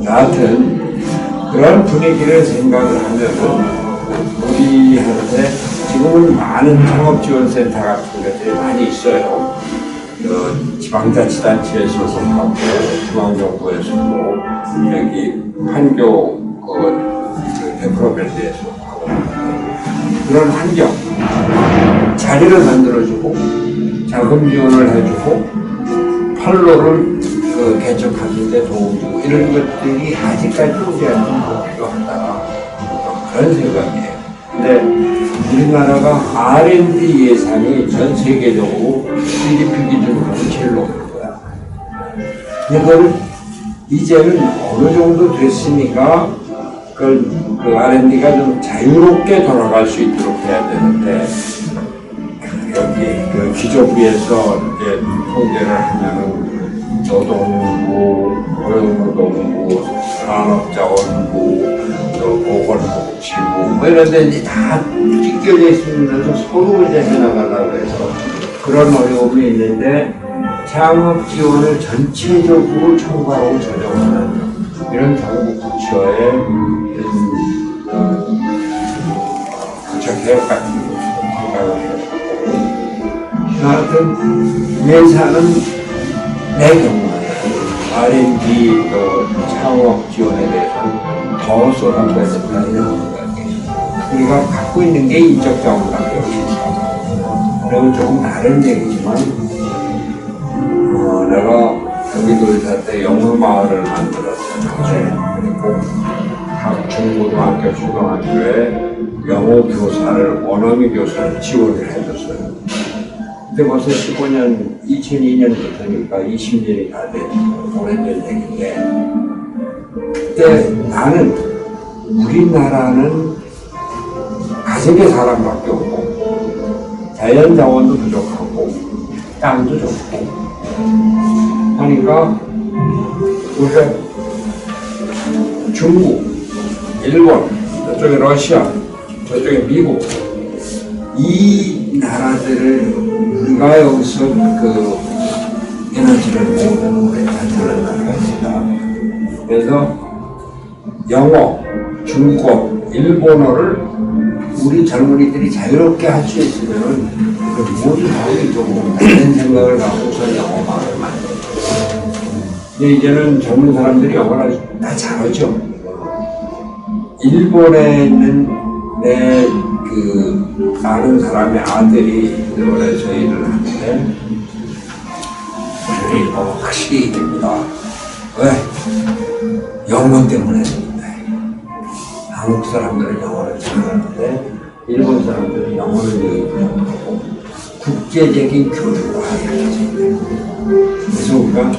여하튼 그런 분위기를 생각을 하면은 우리한테 지금은 많은 창업지원센터 같은 것들이 많이 있어요. 지방자치단체에 소속하고 중앙정부에서도 여기 판교 데ቨ로먼트에 소속하고 그런 환경, 자리를 만들어주고 자금 지원을 해주고 판로를 개척하는 데 도움 주고 이런 것들이 아직까지 우리한테 필요하다, 그런 생각이에요. 근데 우리나라가 R&D 예산이 전 세계적으로 GDP 기준으로 제일 높은 거야. 이걸 이제는 어느 정도 됐으니까 그 R&D가 좀 자유롭게 돌아갈 수 있도록 해야 되는데, 여기 그 기조부에서 이제 통계를 하면은 노동부, 고용노동부, 산업자원부, 또 보건복지부 뭐 이런 데 이제 다 찢겨져 있으면서 서로 이제 해나가려고 해서 그런 어려움이 있는데, 창업 지원을 전체적으로 총괄하고 조정하는 이런 정부 부처의 부처 개혁 같은 생각을 해요. 하여튼 예산은 내 경우는 R&D 또 창업 지원에 대해서는 더 쏟아져야 된다 이런 생각이에요. 우리가 갖고 있는 게 인적 자원밖에 없으니까. 그리고 조금 다른 얘기지만 내가 경기도 의사 때 영어마을을 만들었어요. 그리고 각 중고등학교, 초등학교에 영어 교사를, 원어민 교사를 지원을 해줬어요. 근데 벌써 15년, 2002년부터니까 20년이 다 된 오래된 얘기인데, 그때 나는 우리나라는 가진 게 사람밖에 없고 자연 자원도 부족하고 땅도 좋고 하니까 우리가 중국, 일본, 저쪽에 러시아, 저쪽에 미국 이 나라들을 우리가 여기서 그 에너지를 모으는 괜찮다는 나라가 있습니다. 그래서 영어, 중국어, 일본어를 우리 젊은이들이 자유롭게 할 수 있으면 모두 다 조금 다른 생각을 갖고서 영어만을 만들어요. 근데 이제는 젊은 사람들이 영어를 다 잘하죠. 일본에 있는 내 아는 사람의 아들이 일본에서 일을 하는데 일본어 확실히 됩니다. 왜? 영어 때문에. 한국 사람들은 영어를 잘하는데 일본 사람들은 영어를 얘기 못하고 국제적인 교류가 이루어집니다. 그래서 우리가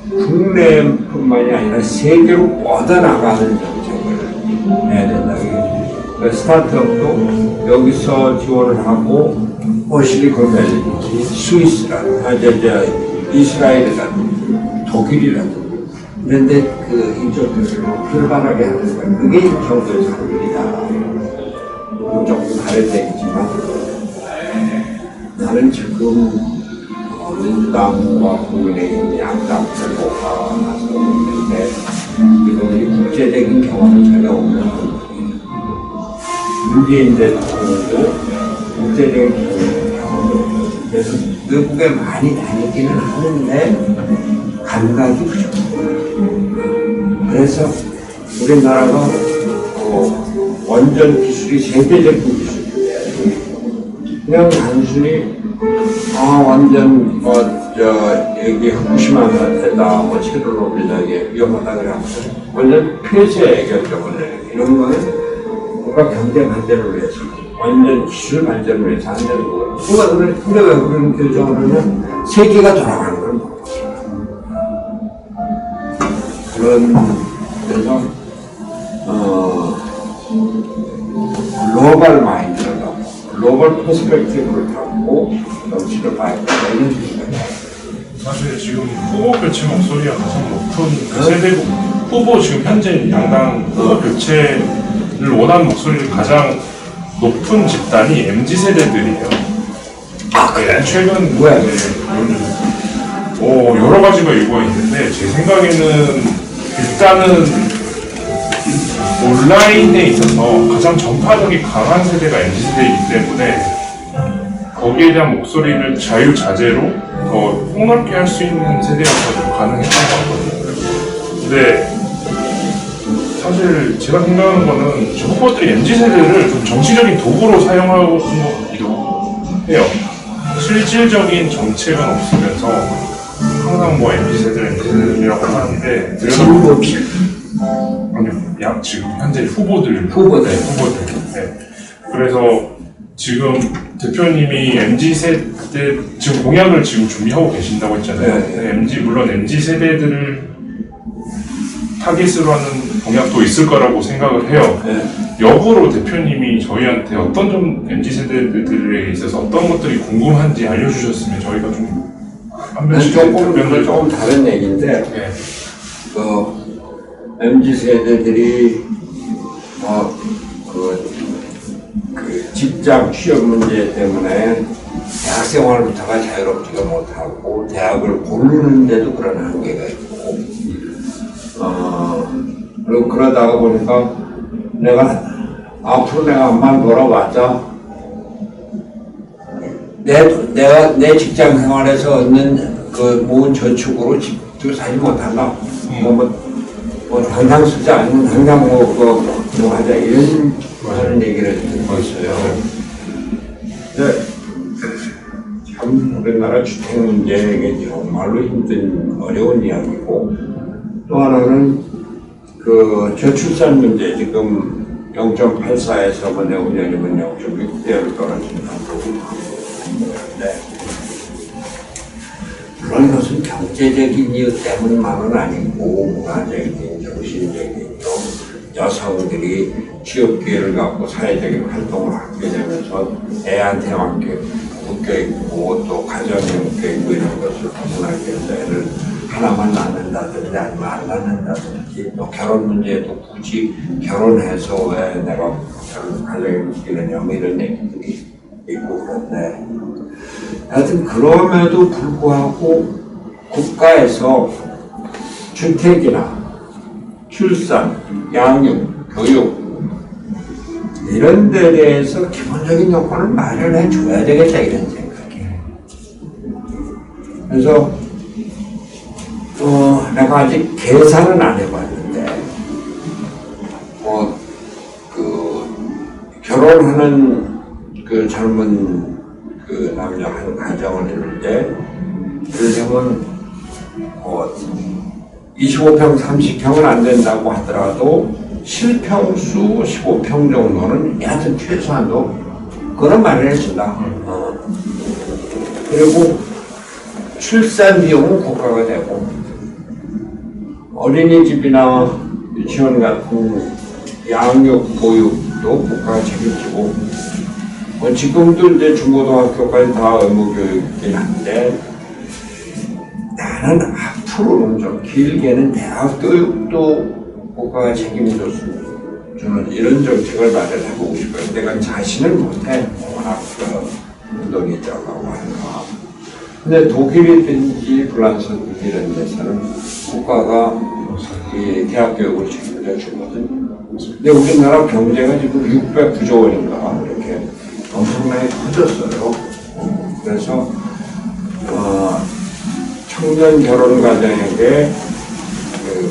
국내뿐만이 아니라 세계로 뻗어나가는 정책을 해야 된다. 스타트업도 여기서 지원을 하고 실리콘밸리, 스위스라든지 이스라엘이라든지 독일이라든지 이런데 이쪽들을 활발하게 하는 거예요. 그게 정부의 상황이다. 조금 다른 얘기지만 나는 지금 민주당과 국민의힘 양당들 모아서 있는데 이들이 국제적인 경험이 전혀 없는 문재인 대통령도 국제적인 경험이 없어요. 그래서 외국에 많이 다니기는 하는데 감각이 부족해요. 그래서 우리나라가 원전 기술이 세계적인 기술인데 그냥 단순히 완전 여기 후쿠시마 사태다 체르노빌 이게 위험하다 그래서 완전 폐쇄 결정을 해. 이런 거는 뭔가 경제 발전을 위해서 완전 기술 발전을 위해서 안 되는 거예요. 근데 왜 그런 결정을 하면 세계가 돌아가는 걸 모르겠어요. 그래서 글로벌 마인드를 갖고 글로벌 퍼스펙티브를 갖고 정치를 봐야 된다 이런 생각이에요. 사실 지금 후보 교체 목소리가 가장 높은 그 세대 후보 지금 현재 양당 후보 교체를 원하는 목소리를 가장 높은 집단이 MZ 세대들이에요. 그래? 최근 왜? 여러 가지가 이유가 있는데 제 생각에는 일단은 온라인에 있어서 가장 전파력이 강한 세대가 MZ 세대이기 때문에 거기에 대한 목소리를 자유자재로 더 폭넓게 할 수 있는 세대여서 좀 가능했던 것 같거든요. 근데 사실 제가 생각하는 거는 저 후보들이 MZ 세대를 좀 정치적인 도구로 사용하고 있는 것 같기도 해요. 실질적인 정책은 없으면서 항상 뭐 MZ 세대라고 하는데 진보 피 아니요, 지금 현재 후보들. 네. 그래서 지금 대표님이 MZ 세대 지금 공약을 지금 준비하고 계신다고 했잖아요. 네. 물론 MZ 세대들을 타깃으로 하는 공약도 있을 거라고 생각을 해요. 네. 역으로 대표님이 저희한테 어떤 좀 MZ 세대들에 있어서 어떤 것들이 궁금한지 알려주셨으면 저희가 좀 한 명씩 조금 다른 얘기인데 네. MZ 세대들이 직장 취업 문제 때문에 대학 생활부터가 자유롭지가 못하고 대학을 고르는데도 그런 한계가 있고 그리고 그러다가 보니까 앞으로 내가 한번 돌아왔자 내 직장 생활에서 얻는 그 모은 저축으로 집도 사지 못한다. 당장 쓰자 아니면 당장 뭐 하자 이런 하는 얘기를 듣고 있어요. 근데 참 우리나라 주택 문제 이게 정말로 힘든 어려운 이야기고 또 하나는 그 저출산 문제 지금 0.84에서 뭐 내후년이면 0.6대로 떨어진다고 하는데 물론 이것은 경제적인 이유 때문만은 아니고 문화적인, 정신적인 또 여성들이 취업 기회를 갖고 사회적인 활동을 하게 되면서 애한테만 묶여있고 또 가정에 묶여있고 이런 것을 벗어나기 위해서 애를 하나만 낳는다든지 아니면 안 낳는다든지 또 결혼 문제도 굳이 결혼해서 왜 내가 가정에 묶이느냐 뭐 이런 얘기들이 있고 그런데 하여튼 그럼에도 불구하고 국가에서 주택이나 출산, 양육, 교육 이런 데 대해서 기본적인 요건을 마련해 줘야 되겠다 이런 생각이에요. 그래서 내가 아직 계산은 안 해봤는데 결혼하는 그 젊은 그 남녀 한 가정을 이룰 때 그러면 25평, 30평은 안 된다고 하더라도 실평수 15평 정도는 여하튼 최소한도 그런 마련해 준다. 그리고 출산 비용은 국가가 되고 어린이집이나 유치원 같은 양육 보육도 국가가 책임지고 지금도 이제 중고등학교까지 다 의무교육이긴 한데 나는 앞으로는 좀 길게는 대학 교육도 국가가 책임져주는 이런 정책을 마련해보고 싶어요. 내가 자신을 못해. 워낙 돈이 들어가고 하니까. 근데 독일이든지 프랑스 이런 데서는 국가가 이 대학 교육을 책임져 주거든요. 근데 우리나라 경제가 지금 609조 원인가 이렇게 엄청나게 커졌어요. 그래서 청년 결혼 가정에게 그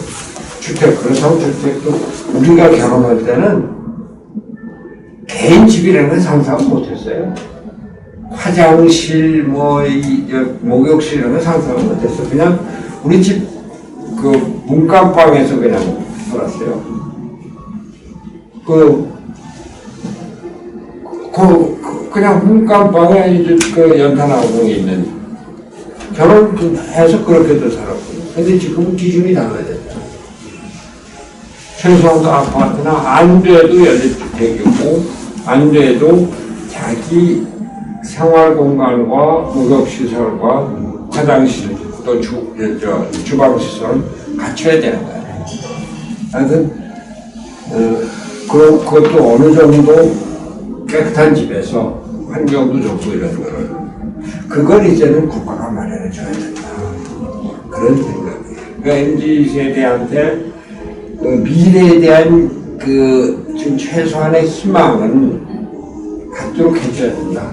주택, 그래서 주택도 우리가 결혼할 때는 개인 집이라는 걸 상상 못했어요. 화장실, 목욕실 이런 걸 상상을 못했어. 그냥 우리 집 그 문간방에서 그냥 살았어요. 그냥 문간방에 이제 그 연탄화공이 있는 결혼해서 그렇게도 살았고. 근데 지금은 기준이 달라졌죠. 최소한도 아파트나 안 돼도 연립주택이고 안 돼도 자기 생활 공간과 목욕시설과 화장실 또 주방시설을 갖춰야 되는 거예요. 하여튼 그것도 어느 정도 깨끗한 집에서 환경도 좋고 이런 거를 그걸 이제는 국가가 마련해 줘야 된다. 그런 생각이에요. 그러니까 MZ세대한테 그 미래에 대한 그 지금 최소한의 희망은 갖도록 해줘야 된다.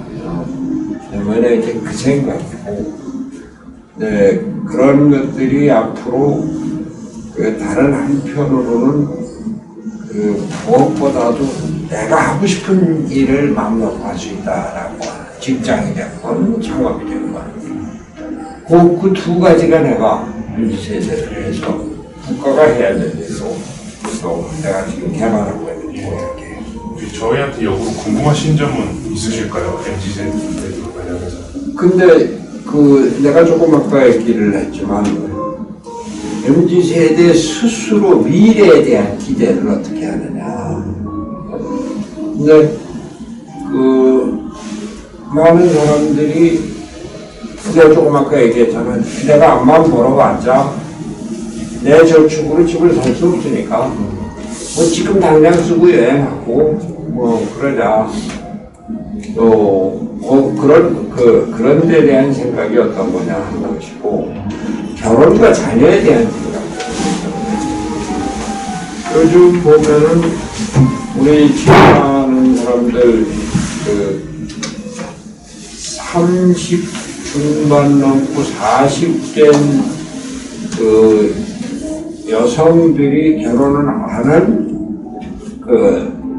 왜냐면 이제 그 생각이고, 네, 그런 것들이 앞으로 그 다른 한편으로는 그 무엇보다도 내가 하고 싶은 일을 마음먹고 할 수 있다라고 직장이 됐건 창업이 됐건 그 두 가지가 내가 MZ세대를 해서 국가가 해야 될 일로 또 내가 지금 개발하고 있는 생각이에요. 저희한테 역으로 궁금하신 점은 있으실까요? MZ세대 관련해서. 근데 내가 조금 아까 얘기를 했지만 MZ세대 스스로 미래에 대한 기대를 어떻게 하느냐. 근데 많은 사람들이 내가 조금 아까 얘기했잖아. 내가 앞만 보러 왔자 내 저축으로 집을 살 수 없으니까 뭐 지금 당장 쓰고 여행하고 그러자. 또 그런 데 대한 생각이 어떤 거냐 하는 것이고 결혼과 자녀에 대한 생각. 요즘 보면은 우리 취업하는 사람들 30 중반 넘고 40된 여성들이 결혼을 안 하는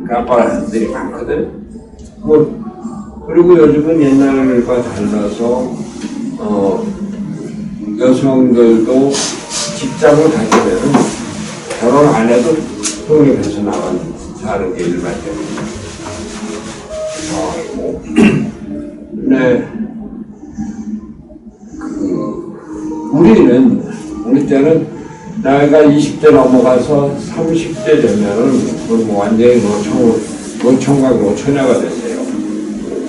아빠들이 많거든. 그리고 요즘은 옛날과 달라서 여성들도 직장을 가지면은 결혼 안 해도 독립해서 사는 게 일반적입니다. 근데 우리 때는 나이가 20대 넘어가서 30대 되면은 완전히 노총각 노처녀가 됐어요.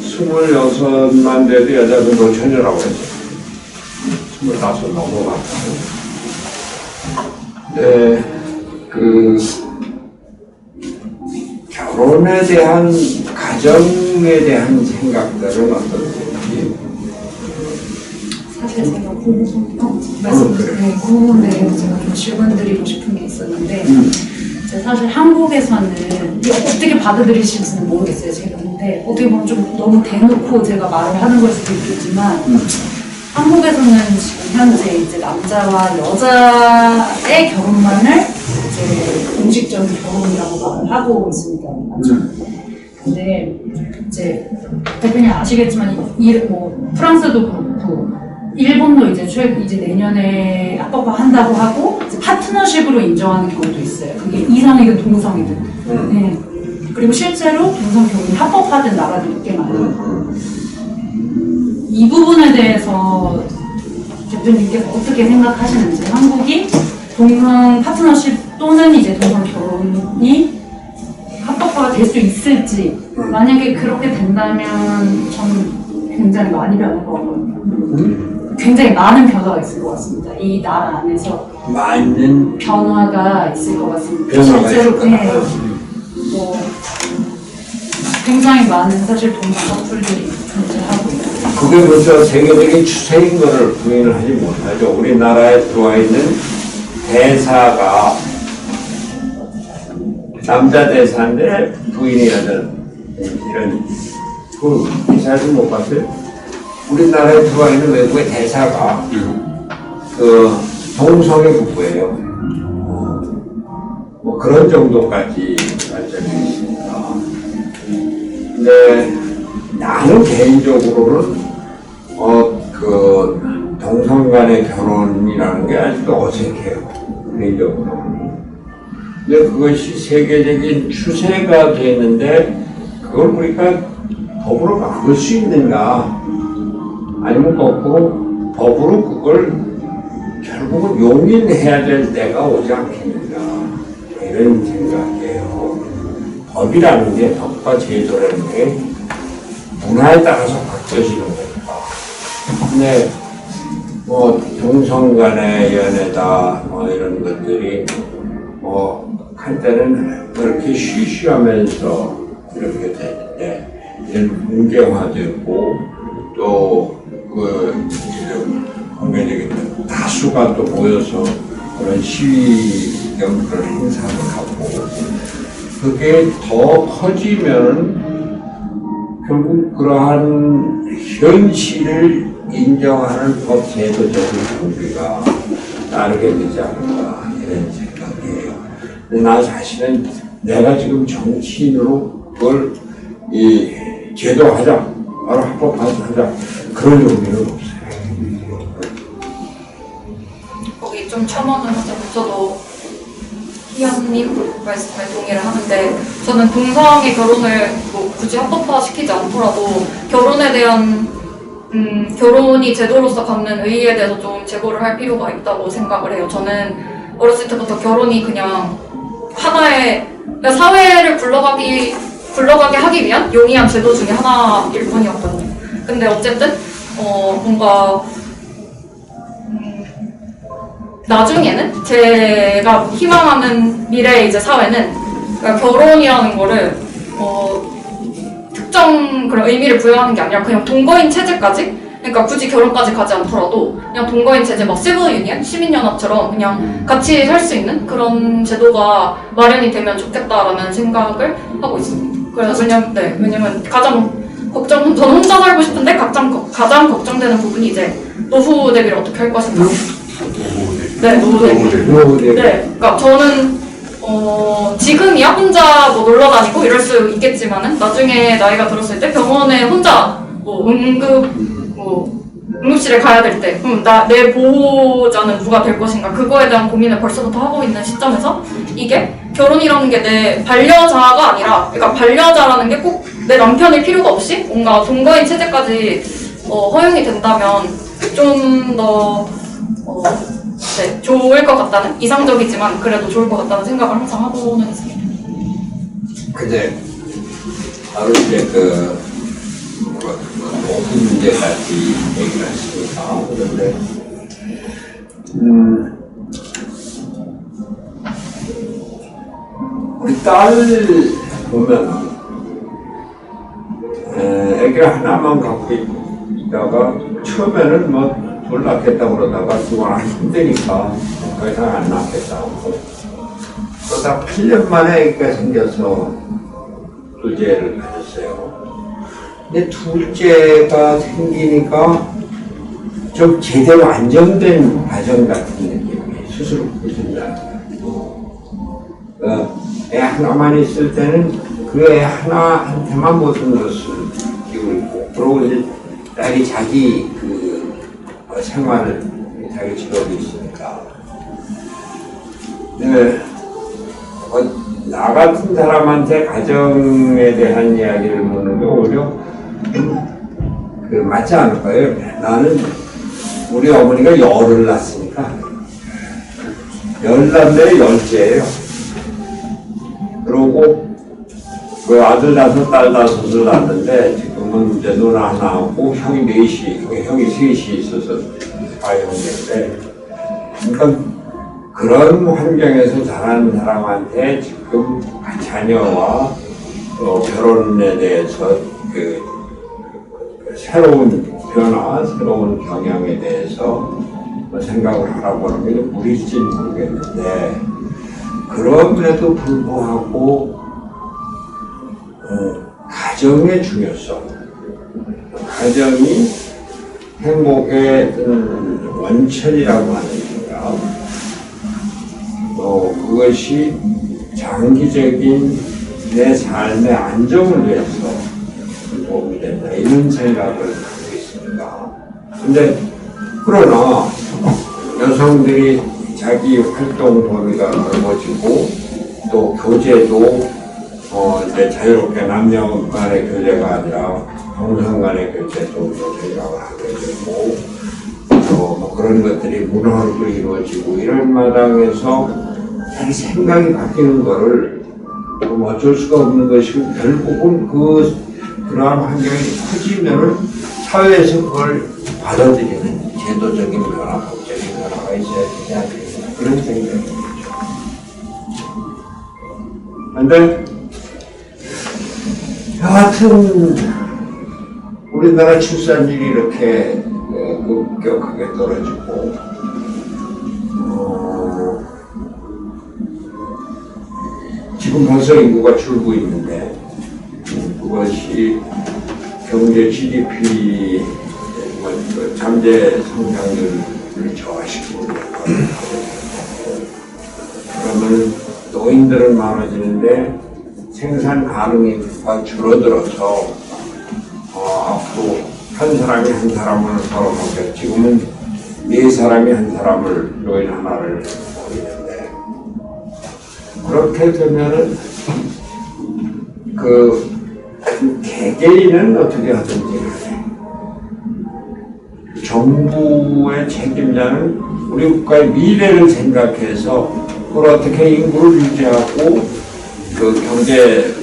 26만 돼도 여자들 노처녀라고 했어요. 25 넘어갔어요. 네, 결혼에 대한, 가정에 대한 생각들은 어떤지. 사실 제가 궁금한 내용 제가 좀 질문드리고 싶은 게 있었는데 사실 한국에서는 이게 어떻게 받아들이실지는 모르겠어요. 제가 근데 어떻게 보면 좀 너무 대놓고 제가 말을 하는 걸 수도 있겠지만 한국에서는 지금 현재 이제 남자와 여자의 결혼만을 이제 공식적인 결혼이라고 말을 하고 있습니다. 맞죠? 근데 이제 대표님 아시겠지만 프랑스도 그렇고 일본도 이제 내년에 합법화 한다고 하고 이제 파트너십으로 인정하는 경우도 있어요. 그게 이성이든 동성이든. 네. 그리고 실제로 동성 결혼이 합법화된 나라도 꽤 많아요. 이 부분에 대해서 대표님께서 어떻게 생각하시는지, 한국이 동성 파트너십 또는 이제 동성 결혼이 합법화가 될 수 있을지, 만약에 그렇게 된다면 저는 굉장히 많이 변할 것 같거든요. 굉장히 많은 변화가 있을 것 같습니다. 이 나라 안에서 많은 변화가 있을 것 같습니다. 변화가 실제로 있을 것 같아요. 뭐 굉장히 많은 사실 동성 커플들이 존재하고 있고. 그게 벌써 세계적인 추세인 것을 부인을 하지 못하죠. 우리나라에 들어와 있는 대사가 남자 대사인데 부인이 여자, 이런 그 기사를 못 봤어요? 우리나라에 들어와 있는 외국의 대사가 그 동성애 부부예요. 뭐 그런 정도까지 발전이 있습니다. 근데 나는 개인적으로는 그 동성 간의 결혼이라는 게 아직도 어색해요. 개인적으로는. 근데 그것이 세계적인 추세가 되는데 그걸 우리가 법으로 바꿀 수 있는가? 아니면 거꾸로 법으로 그걸 결국은 용인해야 될 때가 오지 않겠는가? 이런 생각이에요. 법이라는 게, 법과 제도라는 게 문화에 따라서 바뀌어지는 거니까. 근데 뭐 동성 간의 연애다 뭐 이런 것들이 뭐 한때는 그렇게 쉬쉬하면서 이렇게 되는데 이런 문제화되고 또 그 지금 공개적인 다수가 또 모여서 그런 시위 겸 그런 행사를 하고 그게 더 커지면 결국 그러한 현실을 인정하는 법 제도적인 준비가 따르게 되지 않을까 이런 생각이에요. 근데 나 자신은 내가 지금 정치인으로 그걸 이 제도하자, 바로 합법화하자 그런 의미는 없어요. 거기 좀 첨언을 하자면 저도 희연님 말씀에 동의를 하는데 저는 동성애 결혼을 뭐 굳이 합법화시키지 않더라도 결혼에 대한 결혼이 제도로서 갖는 의의에 대해서 좀 제고를 할 필요가 있다고 생각을 해요. 저는 어렸을 때부터 결혼이 그냥 하나의 그러니까 사회를 굴러가게 하기 위한 용이한 제도 중에 하나일 뿐이었거든요. 근데 어쨌든 뭔가 나중에는 제가 희망하는 미래의 이제 사회는 그러니까 결혼이라는 거를 특정 그런 의미를 부여하는 게 아니라 그냥 동거인 체제까지 그러니까 굳이 결혼까지 가지 않더라도 그냥 동거인 체제 막 시블 유니언, 시민연합처럼 그냥 같이 살 수 있는 그런 제도가 마련이 되면 좋겠다라는 생각을 하고 있습니다. 그래서 왜냐면 가장 저는 혼자 살고 싶은데 가장 걱정되는 부분이 이제 노후 대비를 어떻게 할 것인가. 네, 노후 대비. 네, 그러니까 저는 지금이야 혼자 뭐 놀러 다니고 이럴 수 있겠지만은 나중에 나이가 들었을 때 병원에 혼자 뭐 응급실에 가야 될 때 그럼 내 보호자는 누가 될 것인가 그거에 대한 고민을 벌써부터 하고 있는 시점에서 이게 결혼이라는 게 내 반려자가 아니라 그러니까 반려자라는 게 꼭 내 남편일 필요가 없이 뭔가 동거인 체제까지 허용이 된다면 좀 더 네, 좋을 것 같다는 이상적이지만 그래도 좋을 것 같다는 생각을 항상 하고는 있습니다. 근데 바로 이제 노후 문제까지 얘기를 했으니까 그런데 우리 딸 보면 애기를 하나만 갖고 있다가 처음에는 뭐 둘 낳겠다고 그러다가 그건 힘드니까 더 이상 안 낳겠다고 그러다 8년 만에 애기가 생겨서 둘째를 가졌어요. 근데 둘째가 생기니까 좀 제대로 안정된 가정 같은 느낌이 스스로 보인다. 애 하나만 있을 때는 그 애 하나한테만 모든 것을 기울이고 그러고 이제 딸이 자기 생활을 자기 직업이 있으니까 네. 나 같은 사람한테 가정에 대한 이야기를 묻는 게 오히려 맞지 않을까요? 나는 우리 어머니가 열을 낳았으니까 열남매 열째예요. 그러고 그 아들 5, 딸 5을 낳았는데 지금은 이제 누나 하나하고 형이 4이, 형이 3이 있어서 4형제인데, 그러니까 그런 환경에서 자란 사람한테 지금 자녀와 결혼에 대해서 그 새로운 변화, 새로운 경향에 대해서 생각을 하라고 하는 게 무리일지는 모르겠는데, 그럼에도 불구하고 가정의 중요성, 가정이 행복의 원천이라고 하는 생각, 또 그것이 장기적인 내 삶의 안정을 위해서 도움이 된다, 이런 생각을 갖고 있습니다. 근데 그러나 여성들이 자기 활동 범위가 넓어지고 또 교제도 이제 자유롭게 남녀 간의 교제가 아니라 동성 간의 교제도 생각을 하게 되고, 또 뭐 그런 것들이 문화로 이루어지고 이런 마당에서 자기 생각이 바뀌는 거를 뭐 어쩔 수가 없는 것이고, 결국은 그러한 환경이 커지면은 사회에서 그걸 받아들이는 제도적인 변화, 법적인 변화가 있어야 되지 않겠나, 그런 생각이 들죠. 근데 여하튼 우리나라 출산율이 이렇게 급격하게 떨어지고 지금 벌써 인구가 줄고 있는데, 그것이 경제 GDP 잠재 성장률을 저하시키고 그러면 노인들은 많아지는데 생산 가능성이 줄어들어서 앞으로 한 사람이 한 사람을 벌어먹게, 지금은 4사람이 한 사람을, 노인 하나를 먹이는데, 그렇게 되면은 개개인은 어떻게 하든지 간에 정부의 책임자는 우리 국가의 미래를 생각해서 그걸 어떻게 인구를 유지하고 경제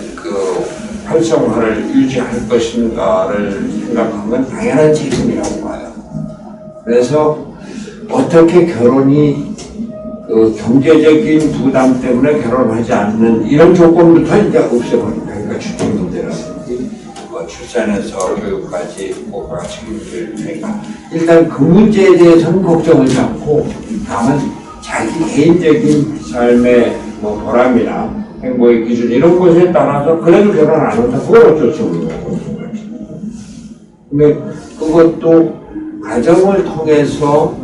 활성화를 유지할 것인가를 생각한 건 당연한 책임이라고 봐요. 그래서 어떻게 결혼이 경제적인 부담 때문에 결혼하지 않는 이런 조건부터 이제 없애버립니다. 그러니까 주택 문제라든지 출산에서 교육까지 국가가 책임질 테니까 일단 그 문제에 대해서는 걱정하지 않고, 다만 자기 개인적인 삶의 보람이나 행복의 기준 이런 것에 따라서 그래도 결혼 안 한다, 그건 어쩔 수 없는 거예요. 근데 그것도 가정을 통해서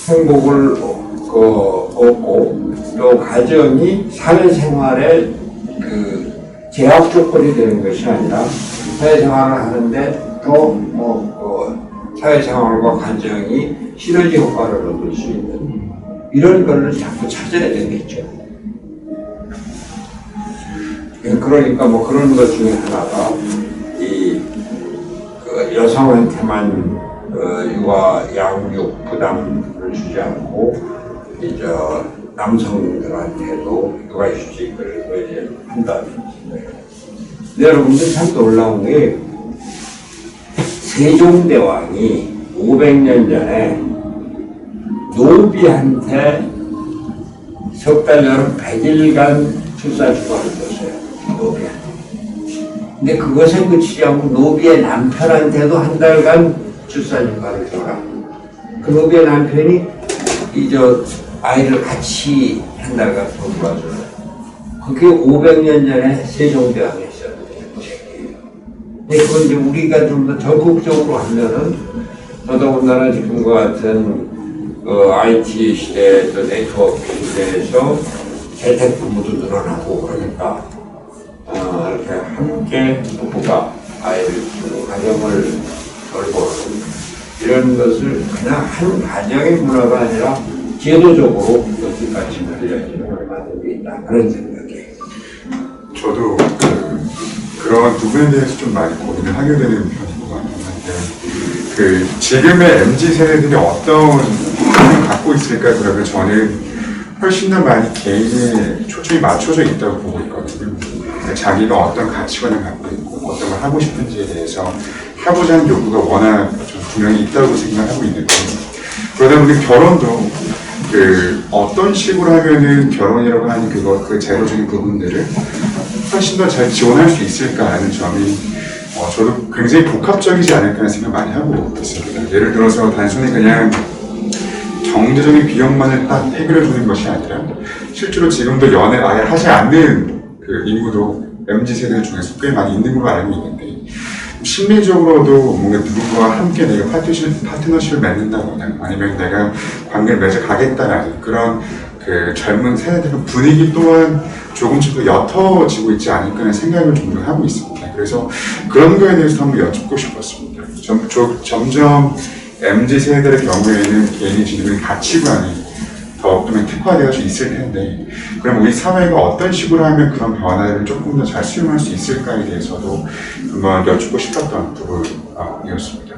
행복을 얻고, 또 가정이 사회생활의 제약 조건이 되는 것이 아니라 사회생활을 하는데 또 사회생활과 가정이 시너지 효과를 얻을 수 있는 이런 걸 자꾸 찾아야 되겠죠. 그러니까 그런 것 중에 하나가 여성한테만 육아 양육 부담을 주지 않고 남성들한테도 육아휴직을 이제 한다는 거예요. 근데 여러분들 참 놀라운 게, 세종대왕이 500년 전에 노비한테 석 달 여름 100일간 출산휴가를 줬어요. 노비한테. 근데 그것에 그치지 않고 노비의 남편한테도 한 달간 출산휴가를 줘라. 그 노비의 남편이 아이를 같이 한 달간 돌봐줘요. 그게 500년 전에 세종대왕이 했었는데, 근데 그건 이제 우리가 좀 더 적극적으로 하면은, 더더군다나 지금과 같은 IT 시대, 또 네트워크 시대에서 재택근무도 늘어나고 그러니까 이렇게 함께 부부가 아이를 키우고 가정을 돌보는 이런 것을 그냥 한 가정의 문화가 아니라 제도적으로 여기까지 알려지는 만들고 있다. 그런 생각이에요. 저도 그런 부분에 대해서 좀 많이 고민을 하게 되는 편인 것 같은데, 지금의 MZ 세대들이 어떤 부분을 갖고 있을까? 그러면 저는 훨씬 더 많이 개인의 초점이 맞춰져 있다고 보고 있거든요. 그러니까 자기가 어떤 가치관을 갖고 있고 어떤 걸 하고 싶은지에 대해서 하고자 하는 욕구가 워낙 좀 분명히 있다고 생각하고 있는데, 그러다 보니 결혼도 어떤 식으로 하면은 결혼이라고 하는 그 제도적인 부분들을 훨씬 더 잘 지원할 수 있을까라는 점이 저도 굉장히 복합적이지 않을까 생각 많이 하고 있습니다. 예를 들어서 단순히 그냥 경제적인 비용만을 딱 해결해 주는 것이 아니라 실제로 지금도 연애 아예 하지 않는 인구도 MZ 세대 중에서 꽤 많이 있는 걸로 알고 있는데, 심리적으로도 뭔가 누군가와 함께 내가 파트너십을 맺는다거나 아니면 내가 관계를 맺어가겠다라는 그런 젊은 세대들의 분위기 또한 조금씩 더 옅어지고 있지 않을까 하는 생각을 좀 하고 있습니다. 그래서 그런 거에 대해서 한번 여쭙고 싶었습니다. 점점 MZ 세대들의 경우에는 개인이 지니는 가치관이 더 특화되어 있을 텐데, 그럼 우리 사회가 어떤 식으로 하면 그런 변화를 조금 더 잘 수용할 수 있을까에 대해서도 한번 여쭙고 싶었던 부분이었습니다.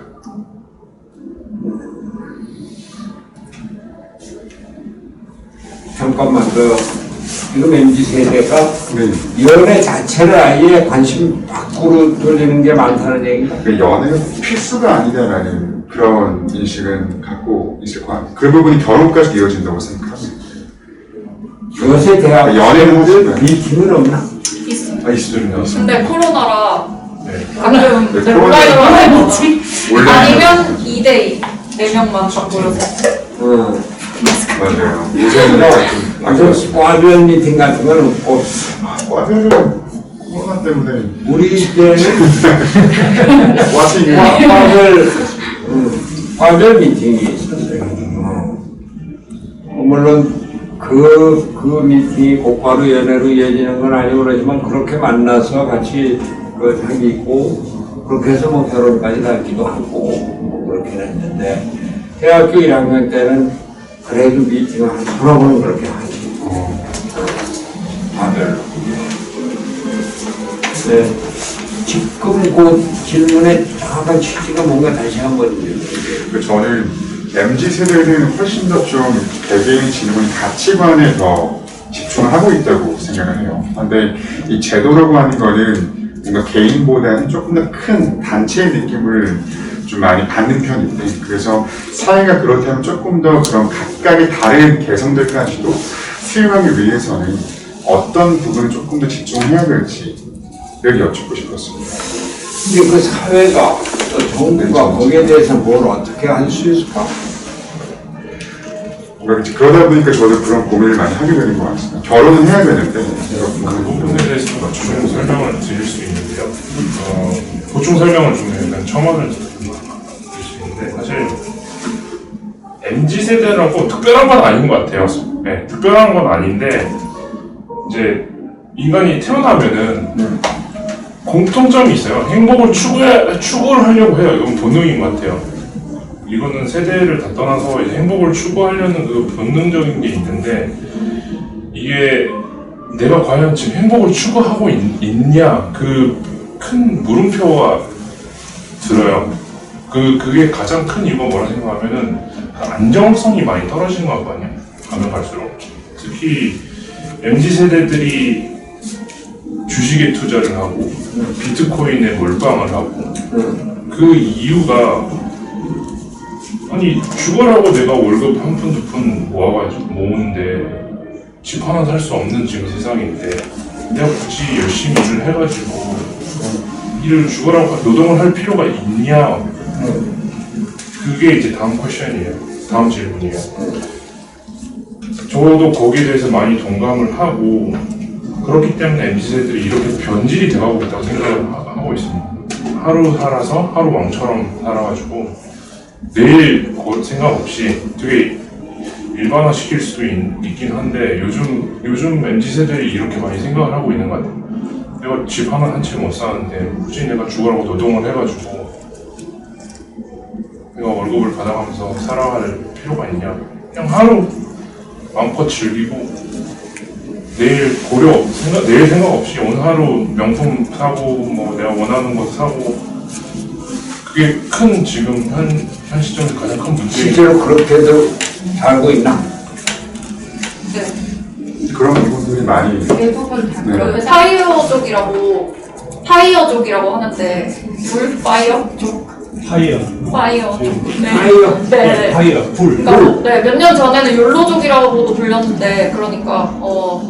잠깐만, 지금 MZ 세대가 연애 자체를 아예 관심 밖으로 돌리는 게 많다는 얘기가. 연애가 필수가 아니다라는 그런 인식은 갖고 있을 것 같아요. 그 부분이 결혼까지 이어진다고 생각합니다. 요새 대학 연애는 하지만 미팅은 없나? 있어. 있습니다. 근데 코로나라 네. 가끔 네, 온라인으로 하는 거지. 원래 아니면 2대2 4명만 딱 모여서. 맞아요. 요새는 좀 바뀌었습니다. 과별 미팅 같은 건 없고, 과별은 코로나 때문에 우리 때는 와서 과별 미팅이 있었어요. 물론 그 미팅이 곧바로 연애로 이어지는 건 아니고 그러지만 그렇게 만나서 같이 사귀고 그렇게 해서 뭐 결혼까지 가기도 하고 뭐 그렇게 했는데, 대학교 1학년 때는 그래도 미팅을 한 서너 번은 그렇게 하지. 과별로. 네. 지금 그 질문의 정확한 취지가 뭔가 다시 한번 저는 MZ 세대는 훨씬 더 좀 개개인 지능의 가치관에 더 집중을 하고 있다고 생각을 해요. 그런데 이 제도라고 하는 거는 뭔가 개인보다는 조금 더 큰 단체의 느낌을 좀 많이 받는 편인데, 그래서 사회가 그렇다면 조금 더 그런 각각의 다른 개성들까지도 수용하기 위해서는 어떤 부분을 조금 더 집중해야 될지를 여쭙고 싶었습니다. 근데 그 사회가 또 정부가 거기에 대해서 뭘 어떻게 할 수 있을까? 그러다 보니까 저도 그런 고민을 많이 하게 되는 것 같습니다. 결혼은 해야 되는데 그 부분에 대해서 맞춤형 설명을 드릴 수 있는데요. 보충 설명을 좀 약간 첨언을 드릴 수 있는데, 사실 MZ 세대라고 특별한 건 아닌 것 같아요. 네, 특별한 건 아닌데 이제 인간이 태어나면은 공통점이 있어요. 행복을 추구를 하려고 해요. 이건 본능인 것 같아요. 이거는 세대를 다 떠나서 이제 행복을 추구하려는 그 본능적인 게 있는데, 이게 내가 과연 지금 행복을 추구하고 있냐, 그 큰 물음표가 들어요. 그게 가장 큰 이유가 뭐라 생각하면은 그 안정성이 많이 떨어지는 것 같거든요. 가면 갈수록. 특히 MZ 세대들이 주식에 투자를 하고 비트코인에 몰빵을 하고, 그 이유가 아니 죽어라고 내가 월급 한 푼 두 푼 모아가지고 모으는데 집 하나 살 수 없는 지금 세상인데 내가 굳이 열심히 일을 해가지고 일을 죽어라고 노동을 할 필요가 있냐, 그게 이제 다음 퀘션이에요. 다음 질문이에요. 저도 거기에 대해서 많이 동감을 하고, 그렇기 때문에 MZ세대들이 이렇게 변질이 돼가고 있다고 생각을 하고 있습니다. 하루 살아서 하루 왕처럼 살아가지고 내일 생각 없이 되게 일반화 시킬 수도 있긴 한데, 요즘 MZ세대들이 이렇게 많이 생각을 하고 있는 것 같아요. 내가 집 하나 한 채 못 사는데 굳이 내가 죽으라고 노동을 해가지고 내가 월급을 받아가면서 살아갈 필요가 있냐. 그냥 하루 마음껏 즐기고 내일 내일 생각 없이 오늘 하루 명품 사고 뭐 내가 원하는 거 사고 그게 큰 지금 현 시점에서 가장 큰 문제예요. 실제로 그렇게도 살고 있나? 네. 그런 부분들이 많이 대부분 다 네. 그렇게 파이어족이라고 하는데 파이어족? 파이어족. 네. 파이어? 네. 파이어, 불. 그러니까 네, 몇 년 전에는 욜로족이라고도 불렸는데 그러니까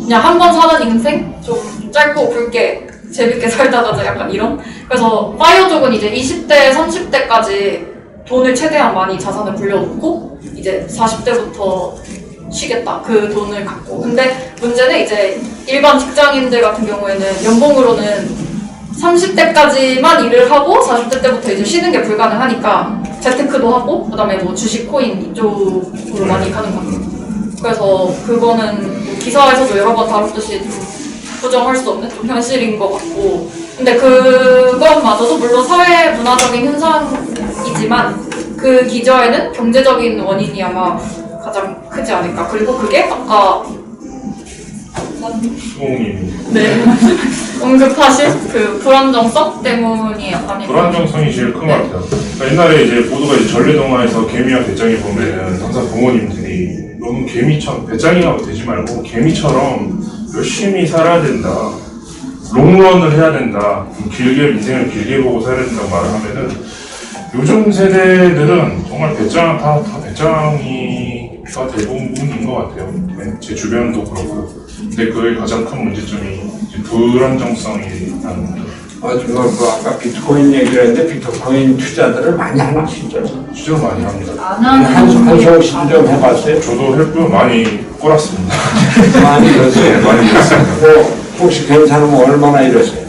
그냥 한 번 사는 인생 좀 짧고 굵게 재밌게 살다가 약간 이런. 그래서 파이어족은 이제 20대, 30대까지 돈을 최대한 많이 자산을 불려놓고 이제 40대부터 쉬겠다 그 돈을 갖고. 근데 문제는 이제 일반 직장인들 같은 경우에는 연봉으로는 30대까지만 일을 하고 40대 때부터 이제 쉬는 게 불가능하니까 재테크도 하고 그다음에 뭐 주식, 코인 이쪽으로 많이 가는 것 같아요. 그래서 그거는 뭐 기사에서도 여러 번 다뤘듯이 좀 부정할 수 없는 좀 현실인 것 같고, 근데 그것마저도 물론 사회 문화적인 현상이지만 그 기저에는 경제적인 원인이 아마 가장 크지 않을까. 그리고 그게 아까 수홍님 네. 언급하신 그 불안정성 때문이 아닐까. 불안정성이 제일 큰 것 같아요. 그러니까 옛날에 이제 보도가 이제 전래동화에서 개미와 배짱이 보면은 항상 부모님들이 너는 개미처럼 배짱이가 되지 말고 개미처럼 열심히 살아야 된다. 롱런을 해야 된다. 길게 인생을 길게 보고 살아야 된다고 말을 하면은 요즘 세대들은 정말 다 배짱이가 대부분인 것 같아요. 네, 제 주변도 그렇고. 근데 그의 가장 큰 문제점이 이제 불안정성이라는 거죠. 정말 그 아까 비트코인 얘기를 했는데 비트코인 투자들을 많이 하나 실제로. 실제로 많이 합니다. 안 하는 한소호 씨도 좀 해봤어요? 저도 했고요. 많이 꼬랐습니다. 많이 들었어요. 많이 꼬랐습니다. 뭐 혹시 괜찮으면 얼마나 이랬어요?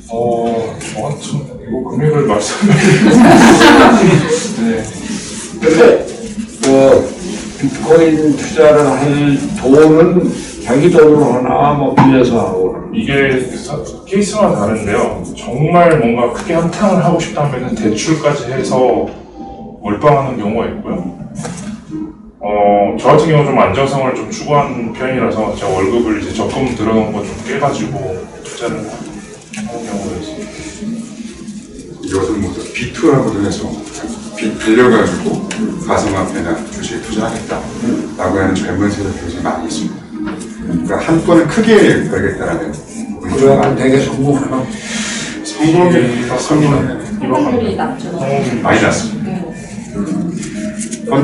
저한테 이거 금액을 말씀드리면 네. 근데 그 비트코인 투자를 할 돈은 자기 돈으로 하나 뭐 빌려서 하고 이게 케이스마다 다른데요. 정말 뭔가 크게 한탕을 하고 싶다면 대출까지 해서 몰빵하는 경우가 있고요. 저 같은 경우는 좀 안정성을 좀 추구하는 편이라서 제가 월급을 이제 적금 들어놓은 거 좀 깨가지고 투자를 하는 경우가 있어요. 이것은 뭐 B2라고도 해서 빚 빌려가지고 가상화폐나 주식에 투자하겠다라고 하는 젊은 세대 굉장히 많이 있습니다. 그러니까 한 번에 크게 벌겠다라는 부분이 좀 그러면 많이 되게 성공하나? 성공률이 성공률이 낮죠. 성공률이 많이 났습니다.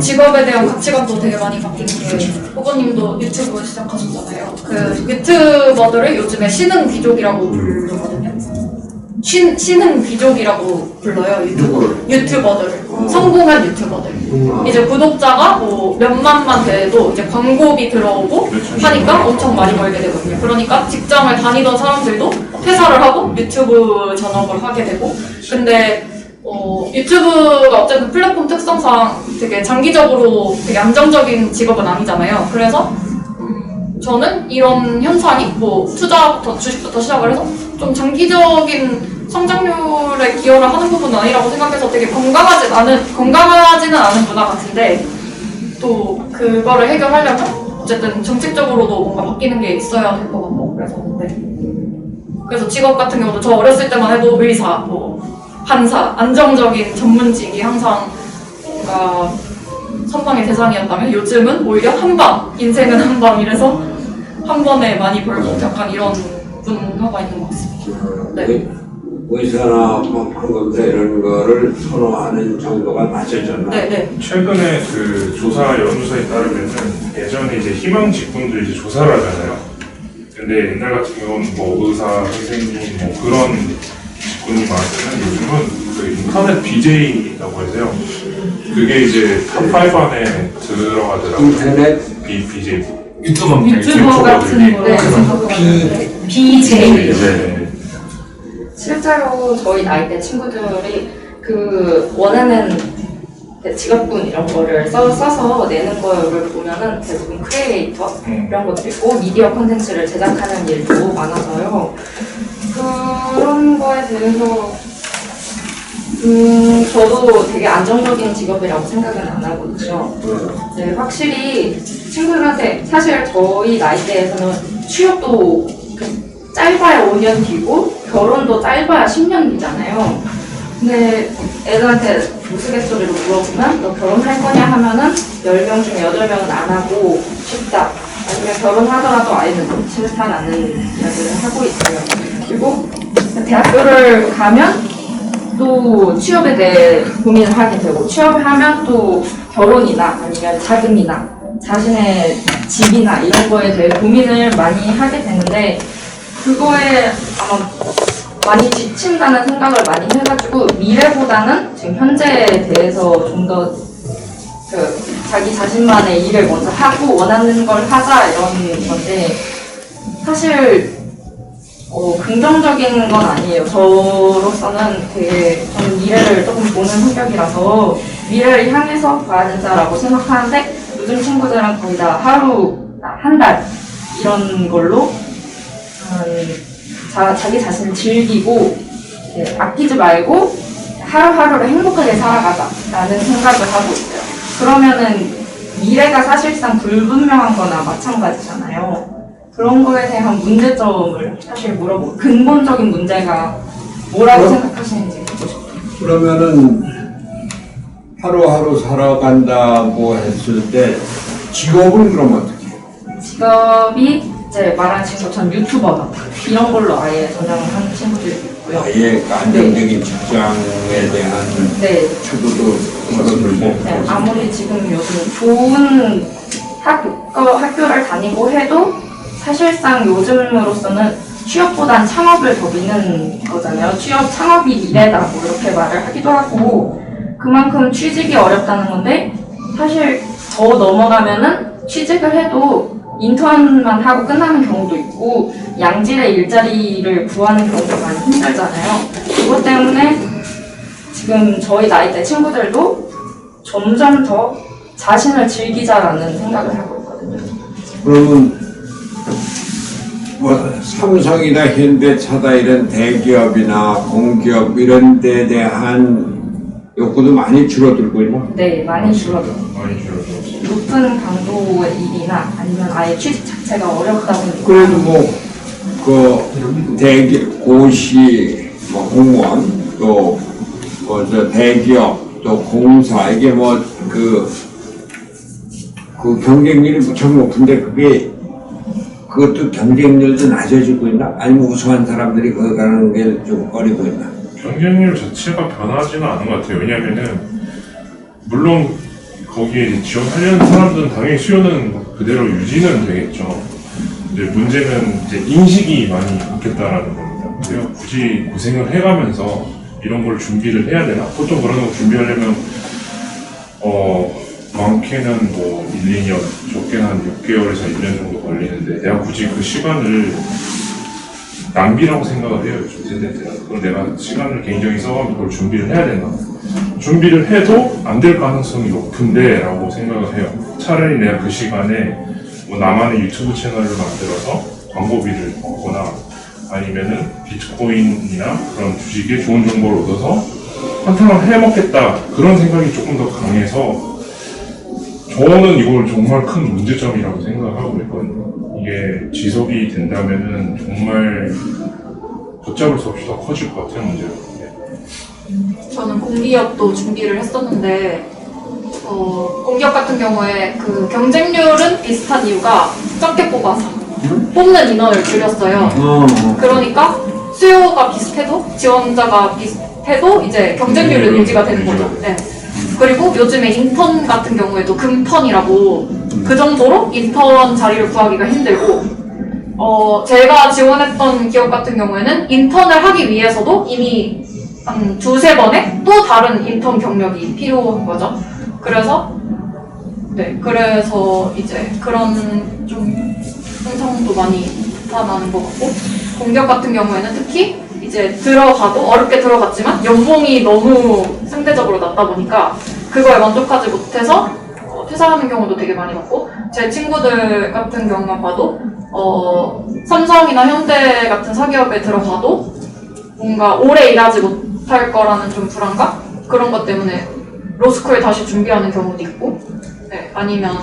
직업에 대한 가치관도 되게 많이 바뀐 게, 후보님도 유튜브 시작하셨잖아요. 그 유튜버들을 요즘에 신흥 귀족이라고 부르거든요. 신흥 귀족이라고 불러요. 유튜버들을. 성공한 유튜버들. 이제 구독자가 뭐 몇만만 돼도 이제 광고비 들어오고 하니까 엄청 많이 벌게 되거든요. 그러니까 직장을 다니던 사람들도 퇴사를 하고 유튜브 전업을 하게 되고. 근데 유튜브가 어쨌든 플랫폼 특성상 되게 장기적으로 되게 안정적인 직업은 아니잖아요. 그래서 저는 이런 현상이 뭐 투자부터 주식부터 시작을 해서 좀 장기적인 성장률에 기여를 하는 부분은 아니라고 생각해서 되게 건강하지는 않은 문화 같은데, 또 그거를 해결하려면 어쨌든 정책적으로도 뭔가 바뀌는 게 있어야 될 것 같고. 그래서 직업 같은 경우도 저 어렸을 때만 해도 의사, 뭐 판사, 안정적인 전문직이 항상 뭔가 선망의 대상이었다면 요즘은 오히려 한방, 인생은 한방 이래서 한 번에 많이 벌고 약간 이런 문화가 있는 것 같습니다. 네. 의사나 뭐 판검사 이런 거를 선호하는 정도가 낮아졌나? 네. 최근에 그 여론조사에 따르면은 예전에 이제 희망 직군들 이제 조사를 하잖아요. 근데 옛날 같은 경우는 뭐 의사, 선생님 뭐 그런 직군이 많았으면 요즘은 그 인터넷 BJ라고 해서요. 그게 이제 탑5 안에 들어가더라고요. 인터넷 BJ. 유튜버 같은 거 BJ. 네. 실제로 저희 나이대 친구들이 그 원하는 직업군 이런 거를 써서 내는 거를 보면은 대부분 크리에이터 이런 것도 있고 미디어 콘텐츠를 제작하는 일도 많아서요. 그런 거에 대해서 저도 되게 안정적인 직업이라고 생각은 안 하고 있죠. 네, 확실히 친구들한테 사실 저희 나이대에서는 취업도 짧아야 5년 뒤고 결혼도 짧아야 10년 뒤잖아요. 근데 애들한테 우스갯소리로 물어보면 너 결혼할 거냐 하면은 10명 중에 8명은 안 하고 싶다. 아니면 결혼하더라도 아이는 싫다라는 이야기를 하고 있어요. 그리고 대학교를 가면 또 취업에 대해 고민을 하게 되고 취업을 하면 또 결혼이나 아니면 자금이나 자신의 집이나 이런 거에 대해 고민을 많이 하게 되는데 그거에 아마 많이 지친다는 생각을 많이 해가지고 미래보다는 지금 현재에 대해서 좀 더 자기 자신만의 일을 먼저 하고 원하는 걸 하자 이런 건데 사실 긍정적인 건 아니에요. 저로서는 되게 저는 미래를 조금 보는 성격이라서 미래를 향해서 가야 된다라고 생각하는데 요즘 친구들은 거의 다 하루, 한 달 이런 걸로 자기 자신을 즐기고 아끼지 말고 하루하루를 행복하게 살아가자라는 생각을 하고 있어요. 그러면은 미래가 사실상 불분명한 거나 마찬가지잖아요. 그런 거에 대한 문제점을 사실 물어보고 근본적인 문제가 뭐라고 생각하시는지 듣고 싶어요. 그러면은 하루하루 살아간다고 했을 때 직업은 그럼 어떻게 해요? 직업이 이제 말하는 친구처럼 유튜버나 이런 걸로 아예 전향을 하는 친구들이 있고요. 아예 안정적인 직장에 대한 네. 태도도 걸어들고 네, 아무리 지금 요즘 좋은 학교를 다니고 해도 사실상 요즘으로서는 취업보단 창업을 더 미는 거잖아요. 창업이 미래다 뭐 이렇게 말을 하기도 하고 그만큼 취직이 어렵다는 건데 사실 더 넘어가면은 취직을 해도 인턴만 하고 끝나는 경우도 있고 양질의 일자리를 구하는 경우가 많이 힘들잖아요. 그것 때문에 지금 저희 나이대 친구들도 점점 더 자신을 즐기자라는 생각을 하고 있거든요. 그러면 뭐 삼성이나 현대차다 이런 대기업이나 공기업 이런 데에 대한 욕구도 많이 줄어들고 있나? 네, 많이 줄어들어요. 많이 줄어들었어요. 높은 강도의 일이나 아니면 아예 취직 자체가 어렵다 보니까 그래도 그 고시, 공무원, 또 저 대기업, 또 공사 이게 그 경쟁률이 무척 높은데 그것도 경쟁률도 낮아지고 있나? 아니면 우수한 사람들이 거기 가는 게 좀 꺼리고 있나? 경쟁률 자체가 변하지는 않은 것 같아요. 왜냐면은 물론 거기에 지원하려는 사람들은 당연히 수요는 그대로 유지는 되겠죠. 이제 문제는 이제 인식이 많이 바뀌었다라는 겁니다. 내가 굳이 고생을 해가면서 이런 걸 준비를 해야 되나? 보통 그런 거 준비하려면 많게는 1, 2년, 적게는 한 6개월에서 1년 정도 걸리는데 내가 굳이 그 시간을 낭비라고 생각을 해요. 요즘 세대들은. 그럼 내가 시간을 개인적인 써가면서 그걸 준비를 해야 되나? 준비를 해도 안 될 가능성이 높은데 라고 생각을 해요. 차라리 내가 그 시간에 나만의 유튜브 채널을 만들어서 광고비를 얻거나 아니면은 비트코인이나 그런 주식에 좋은 정보를 얻어서 한탕을 해먹겠다 그런 생각이 조금 더 강해서 저는 이걸 정말 큰 문제점이라고 생각하고 있거든요. 이게 지속이 된다면은 정말 걷잡을 수 없이 더 커질 것 같아요, 문제가. 저는 공기업도 준비를 했었는데 공기업 같은 경우에 그 경쟁률은 비슷한 이유가 적게 뽑아서 뽑는 인원을 줄였어요. 그러니까 수요가 비슷해도 지원자가 비슷해도 이제 경쟁률은 유지가 되는 거죠. 네. 그리고 요즘에 인턴 같은 경우에도 금턴이라고 그 정도로 인턴 자리를 구하기가 힘들고 제가 지원했던 기업 같은 경우에는 인턴을 하기 위해서도 이미 한 2-3번의 또 다른 인턴 경력이 필요한 거죠. 그래서 이제 그런 좀 현상도 많이 나타나는 것 같고 공기업 같은 경우에는 특히 이제 들어가도 어렵게 들어갔지만 연봉이 너무 상대적으로 낮다 보니까 그거에 만족하지 못해서 퇴사하는 경우도 되게 많이 봤고 제 친구들 같은 경우만 봐도 삼성이나 현대 같은 사기업에 들어가도 뭔가 오래 일하지 못할 거라는 좀 불안감? 그런 것 때문에 로스쿨 다시 준비하는 경우도 있고, 네, 아니면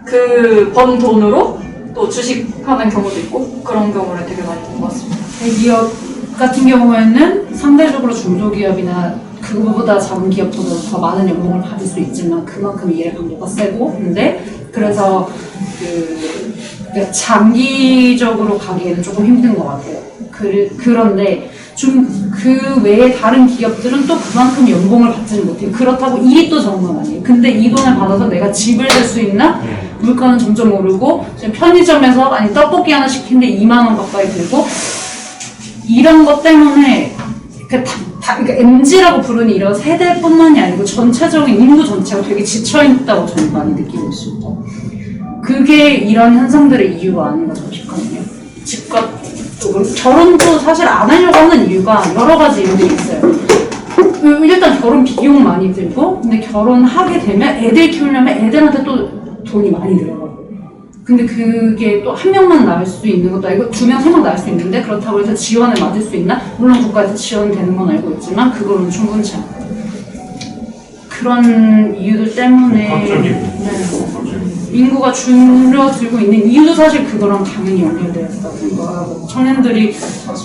그 번 돈으로 또 주식하는 경우도 있고, 그런 경우를 되게 많이 본 것 같습니다. 대기업 같은 경우에는 상대적으로 중소기업이나 그거보다 작은 기업보다 더 많은 연봉을 받을 수 있지만 그만큼 일의 강도가 세고, 근데 그래서 그러니까 장기적으로 가기에는 조금 힘든 것 같아요. 그런데 좀 그 외에 다른 기업들은 또 그만큼 연봉을 받지는 못해요. 그렇다고 일이 또 적은 건 아니에요. 근데 이 돈을 받아서 내가 집을 살 수 있나? 물가는 점점 오르고 지금 편의점에서 아니 떡볶이 하나 시키는데 2만 원 가까이 들고, 이런 것 때문에 그러니까 MZ라고 부르는 이런 세대뿐만이 아니고 전체적인 인구 전체가 되게 지쳐있다고 저는 많이 느끼고 있습니다. 그게 이런 현상들의 이유가 아닌가 저는 싶거든요. 집값, 결혼도 사실 안 하려고 하는 이유가 여러 가지 이유들이 있어요. 일단 결혼 비용 많이 들고, 근데 결혼하게 되면 애들 키우려면 애들한테 또 돈이 많이 들어가고, 근데 그게 또 한 명만 낳을 수 있는 것도 아니고 2명, 3명 낳을 수 있는데 그렇다고 해서 지원을 받을 수 있나? 물론 국가에서 지원이 되는 건 알고 있지만 그거는 충분치 않고, 그런 이유들 때문에 인구가 줄어들고 있는 이유도 사실 그거랑 당연히 연결되어 있다고 생각하고, 청년들이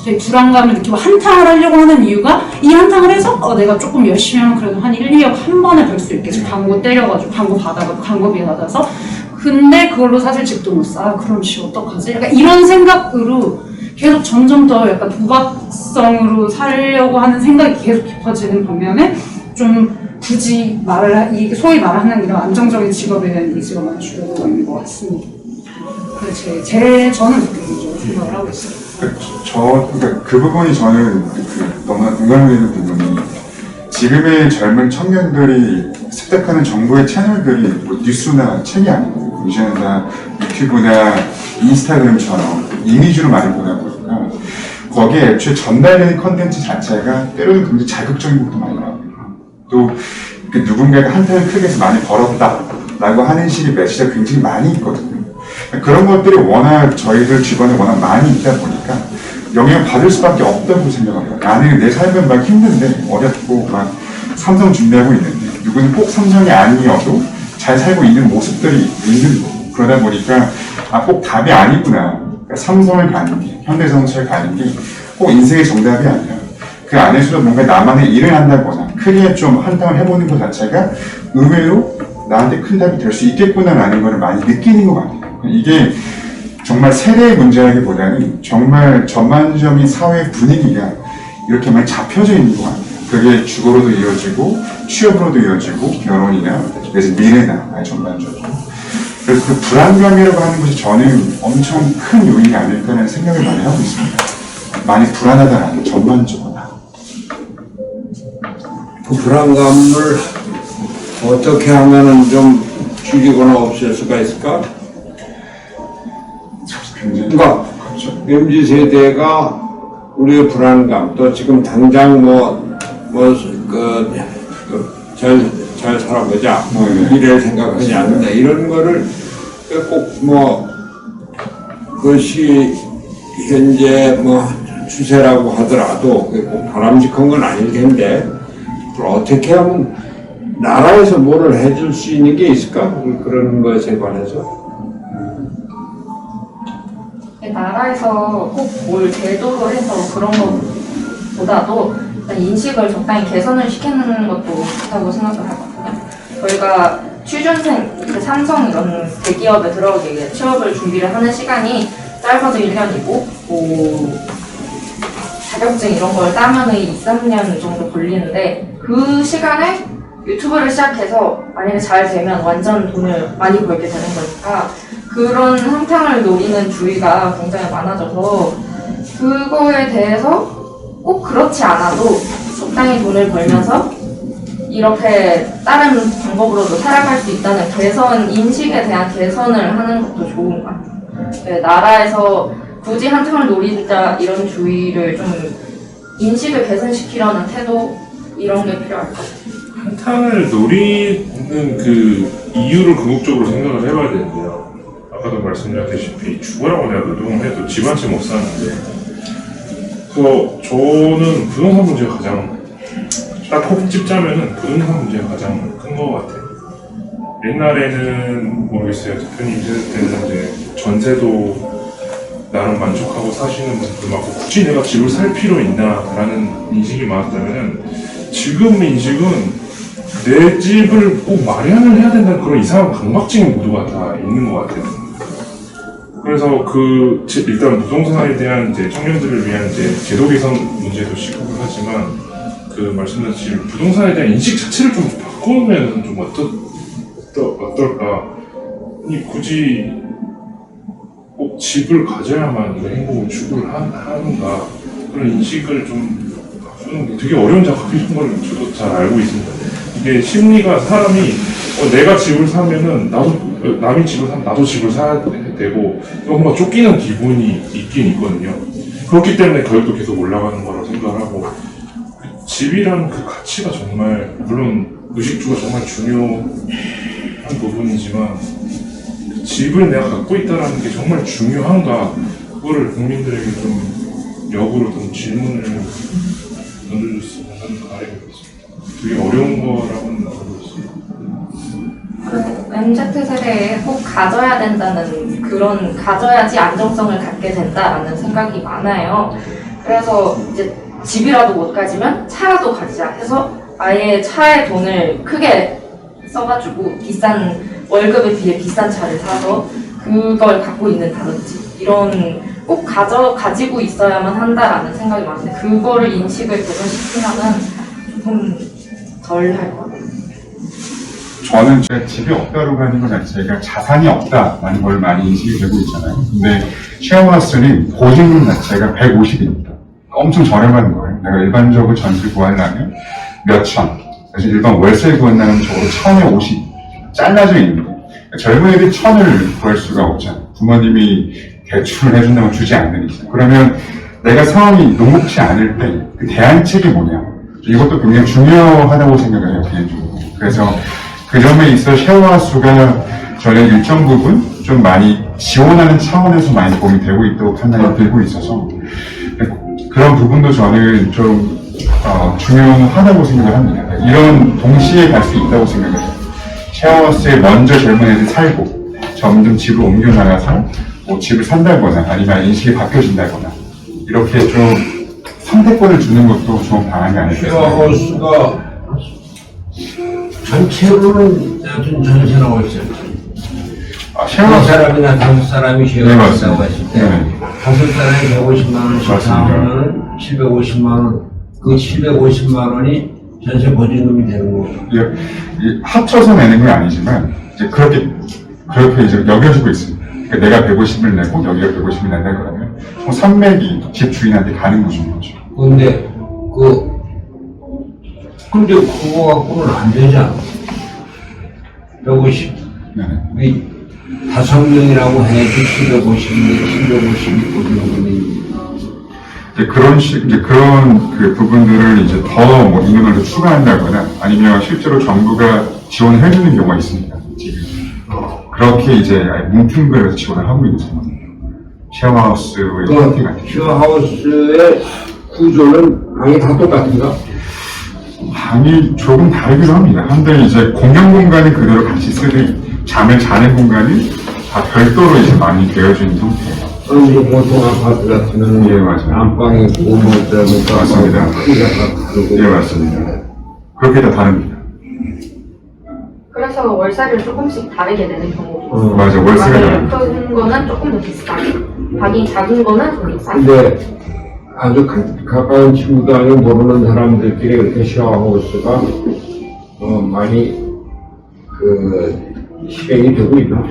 되게 불안감을 느끼고 한탕을 하려고 하는 이유가, 이 한탕을 해서 내가 조금 열심히 하면 그래도 한 1, 2억 한 번에 벌 수 있겠지. 광고 때려가지고 광고 받아가지고 광고비 받아서. 근데 그걸로 사실 집도 못 사. 그럼 씨 어떡하지? 약간 이런 생각으로 계속 점점 더 약간 도박성으로 살려고 하는 생각이 계속 깊어지는 반면에 좀 굳이 소위 말하는 이런 안정적인 직업에 대한 니즈가 많이 줄어들고 있는 것 같습니다. 저는 그렇게 생각을 하고 있어요. 그러니까 그 부분이 저는 너무나 공감이 되는 부분이, 지금의 젊은 청년들이 습득하는 정보의 채널들이 뭐 뉴스나 책이 아니고 이제는 다 유튜브나 인스타그램처럼 이미지로 많이 보다 보니까 거기에 애초에 전달되는 컨텐츠 자체가 때로는 굉장히 자극적인 것도 많이 나와요. 또 누군가가 한탕을 크게 해서 많이 벌었다라고 하는 식의 메시지가 굉장히 많이 있거든요. 그런 것들이 워낙 저희들 주변에 워낙 많이 있다 보니까 영향을 받을 수밖에 없다고 생각합니다. 나는 내 삶은 막 힘든데, 어렵고 막 삼성 준비하고 있는데, 누구는 꼭 삼성이 아니어도 잘 살고 있는 모습들이 있는 거고, 그러다 보니까 꼭 답이 아니구나. 그러니까 삼성을 가는 게, 현대자동차를 가는 게 꼭 인생의 정답이 아니라 그 안에서도 뭔가 나만의 일을 한다거나 크게 좀 한탕을 해보는 것 자체가 의외로 나한테 큰 답이 될 수 있겠구나라는 걸 많이 느끼는 것 같아요. 이게 정말 세대의 문제라기보다는 정말 전반적인 사회 분위기가 이렇게 많이 잡혀져 있는 것 같아요. 그게 주거로도 이어지고 취업으로도 이어지고 결혼이나 그래서 미래나 전반적으로. 그래서 그 불안감이라고 하는 것이 저는 엄청 큰 요인이 아닐까라는 생각을 많이 하고 있습니다. 많이 불안하다라는 전반적으로. 그 불안감을 어떻게 하면은 좀 줄이거나 없앨 수가 있을까? 그러니까 MZ 세대가 우리의 불안감, 또 지금 당장 잘 살아보자, 미래를 생각하지 않는다, 이런 거를 꼭 그것이 현재 추세라고 하더라도 꼭 바람직한 건 아닐 텐데, 그걸 어떻게 하면 나라에서 뭐를 해줄 수 있는 게 있을까? 그런 것에 관해서. 나라에서 꼭 뭘 제도로 해서 그런 것보다도 인식을 적당히 개선을 시키는 것도 좋다고 생각을 하거든요. 저희가 취준생, 삼성 이런 대기업에 들어오기 위해 취업을 준비를 하는 시간이 짧아도 1년이고, 자격증 이런 걸 따면은 2, 3년 정도 걸리는데, 그 시간에 유튜브를 시작해서 만약에 잘 되면 완전 돈을 많이 벌게 되는 거니까 그런 한탕을 노리는 주의가 굉장히 많아져서, 그거에 대해서 꼭 그렇지 않아도 적당히 돈을 벌면서 이렇게 다른 방법으로도 살아갈 수 있다는 개선, 인식에 대한 개선을 하는 것도 좋은 것 같아요. 네, 나라에서 굳이 한탕을 노린다 이런 주의를 좀 인식을 개선시키려는 태도, 이런 게 필요할 것 같아요. 한탕을 노리는 그 이유를 궁극적으로 생각을 해봐야 되는데요. 아까도 말씀드렸다시피 죽으라고 내가 노동을 해도 집 한 채 못 사는데 그래서 저는 부동산 문제가 가장 딱 찝자면은 부동산 문제가 가장 큰 것 같아요. 옛날에는 모르겠어요. 대표님 세대 때는 이제 전세도 나름 만족하고 사시는 분들 많고 굳이 내가 집을 살 필요 있나라는 인식이 많았다면은 지금 인식은 내 집을 꼭 마련을 해야 된다는 그런 이상한 강박적인 모두가 다 있는 것 같아요. 그래서 일단 부동산에 대한 이제 청년들을 위한 이제 제도 개선 문제도 시급을 하지만 말씀하신 부동산에 대한 인식 자체를 좀 바꾸면 좀 어떨까? 굳이 꼭 집을 가져야만 내 행복을 추구를 하는가 그런 인식을 좀 바꾸는 게 되게 어려운 작업인 걸 저도 잘 알고 있습니다. 이게 심리가 사람이 내가 집을 사면은 남이 집을 사면 나도 집을 사야 되고 뭔가 쫓기는 기분이 있긴 있거든요. 그렇기 때문에 가격도 계속 올라가는 거라고 생각을 하고 집이라는 그 가치가 정말 물론 의식주가 정말 중요한 부분이지만 그 집을 내가 갖고 있다는 게 정말 중요한가 그거를 국민들에게 좀 역으로 좀 질문을 던져줬으면 하는 바람이 있습니다. 되게 어려운 거라고는 알고 있습니다. MZ세대에 꼭 가져야 된다는 그런 가져야지 안정성을 갖게 된다라는 생각이 많아요. 그래서 이제 집이라도 못 가지면 차라도 가지자 해서 아예 차에 돈을 크게 써가지고 비싼 월급에 비해 비싼 차를 사서 그걸 갖고 있는다든지 이런 꼭 가지고 있어야만 한다라는 생각이 많은데 그거를 인식을 개선시키면은 조금 덜 할 것 같아요. 저는 제가 집이 없다고 하는 것 자체가 자산이 없다라는 걸 많이 인식이 되고 있잖아요. 근데 쉐어하우스는 보증금 자체가 150입니다. 엄청 저렴한 거예요. 내가 일반적으로 전세 구하려면 몇천. 그래서 일반 월세 구한다면 적어도 1000에 50. 잘라져 있는 거예요. 젊은 애들이 1000을 구할 수가 없잖아요. 부모님이 대출을 해준다면 주지 않는 이상. 그러면 내가 상황이 녹록지 않을 때 그 대안책이 뭐냐. 이것도 굉장히 중요하다고 생각을 해요, 개인적으로. 그래서 그 점에 있어 쉐어하우스가 저는 일정 부분 좀 많이 지원하는 차원에서 많이 도움이 되고 있다고 판단이 들고 있어서 그런 부분도 저는 좀 중요하다고 생각을 합니다. 이런 동시에 갈 수 있다고 생각을 해요. 쉐어하우스에 먼저 젊은 애들 살고 점점 집을 옮겨나가서 뭐 집을 산다거나 아니면 인식이 바뀌어진다거나 이렇게 좀 선택권을 주는 것도 좋은 방안이 아닐까 생각합니다. 쉐어하우스가 전체로는 좀 전세라고 했어요. 한 쉐어하우스 사람이나 다섯 사람이 쉐어하우스라고 했을 때 네. 다섯 사람이 150만 원씩 맞습니다. 하면 750만 원. 그 750만 원이 전세 보증금이 되는 거고. 합쳐서 내는 건 아니지만 이제 그렇게 이제 여겨지고 있습니다. 그러니까 내가 150을 내고 여기가 150을 낸다 그러면 총 300이 집 주인한테 가는 구조인 거죠. 근데 그거 갖고는 안 되잖아. 150. 네. 이 5명이라고 해도 750이 보증금이. 이제 그런 그 부분들을 이제 더 뭐 인원을 더 추가한다거나 아니면 실제로 정부가 지원을 해주는 경우가 있습니다. 지금 그렇게 이제 뭉뚱그려서 지원을 하고 있는 상황이에요. 쉐어하우스의 선택 같은 쉐어하우스의 구조는 방이 다 똑같은가? 방이 조금 다르기도 합니다. 한데 이제 공용 공간은 그대로 같이 쓰되 잠을 자는 공간이 다 별도로 이제 많이 되어져 있는 상태예요. 아니, 보통 아파트 같은 경우는 예, 맞아요. 안방이 고모자니까 맞습니다. 크기가 다 다르고. 예, 맞습니다. 그렇게 다 다릅니다. 그래서 월세를 조금씩 다르게 내는 경우도 있어요. 맞아, 월세가 방이 다릅니다. 큰 거는 조금 더 비싸고 방이 작은 거는 좀 비싸고 근데 아주 가까운 친구도 아니고 모르는 사람들끼리 이렇게 쉐어하우스가 많이 실행이 되고 있나?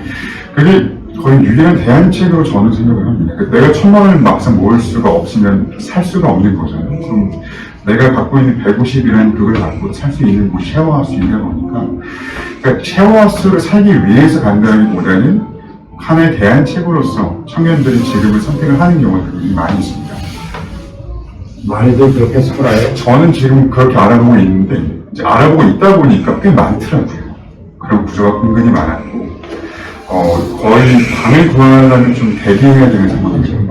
그게 거의 유일한 대안책으로 저는 생각을 합니다. 내가 1000만 원을 막상 모을 수가 없으면 살 수가 없는 거잖아요. 그럼 내가 갖고 있는 150이라는 그걸 갖고 살 수 있는 곳이 쉐어하우스이다 보니까 그러니까 쉐어하우스를 살기 위해서 간다기보다는 하나의 대안책으로서 청년들이 지금을 선택을 하는 경우가 굉장히 많이 있습니다. 많이들 그렇게 살아요. 저는 지금 그렇게 알아보고 있는데 이제 알아보고 있다 보니까 꽤 많더라고요. 그런 구조가 은근히 많았고 거의 방을 구하려면 좀 대기해야 되는 상황이죠.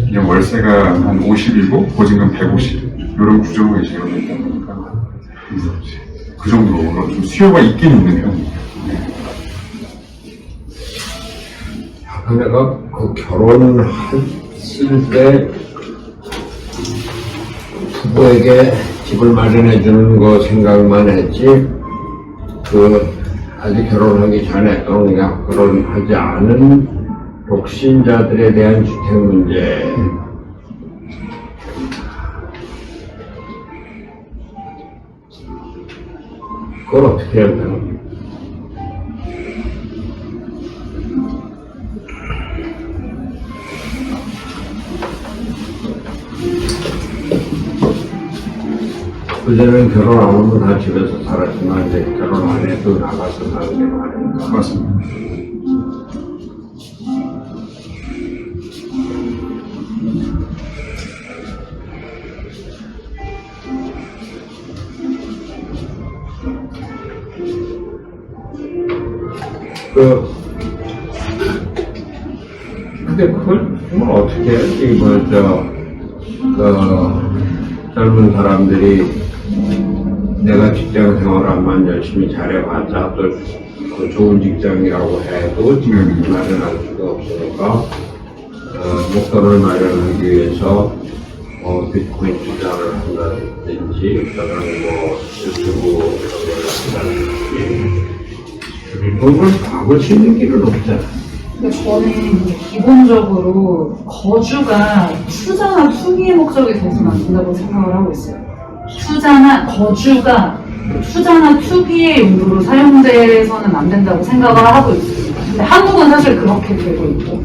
그냥 월세가 한 50이고 보증금 150 이런 구조로 이제 여기 있다 보니까 그 정도로 좀 수요가 있긴 있는 편이에요. 내가 그 결혼했을 때 부부에게 집을 마련해 주는 거 생각만 했지, 아직 결혼하기 전에 또는 그냥 결혼하지 않은 독신자들에 대한 주택 문제, 그걸 어떻게 해야 되나? 그전에는 결혼 안 하면 다 집에서 살았지만 이제 결혼 안 해도 나가서 사는 게 많으니까. 맞습니다. 근데 그걸 어떻게 해야지, 젊은 사람들이 내가 직장 생활만 열심히 잘해봤자 또 그 좋은 직장이라고 해도 지금 마련할 수가 없으니까, 목돈을 마련하기 위해서 비트코인 투자를 한다든지, 또는 유튜브 이런 걸 한다든지, 그걸 막을 수 있는 길은 없잖아. 근데 저는 이제 기본적으로 거주가 투자나 투기의 목적이 돼서는 안 된다고 생각을 하고 있어요. 거주가 투자나 투기의 용도로 사용돼서는 안 된다고 생각을 하고 있어요. 근데 한국은 사실 그렇게 되고 있고,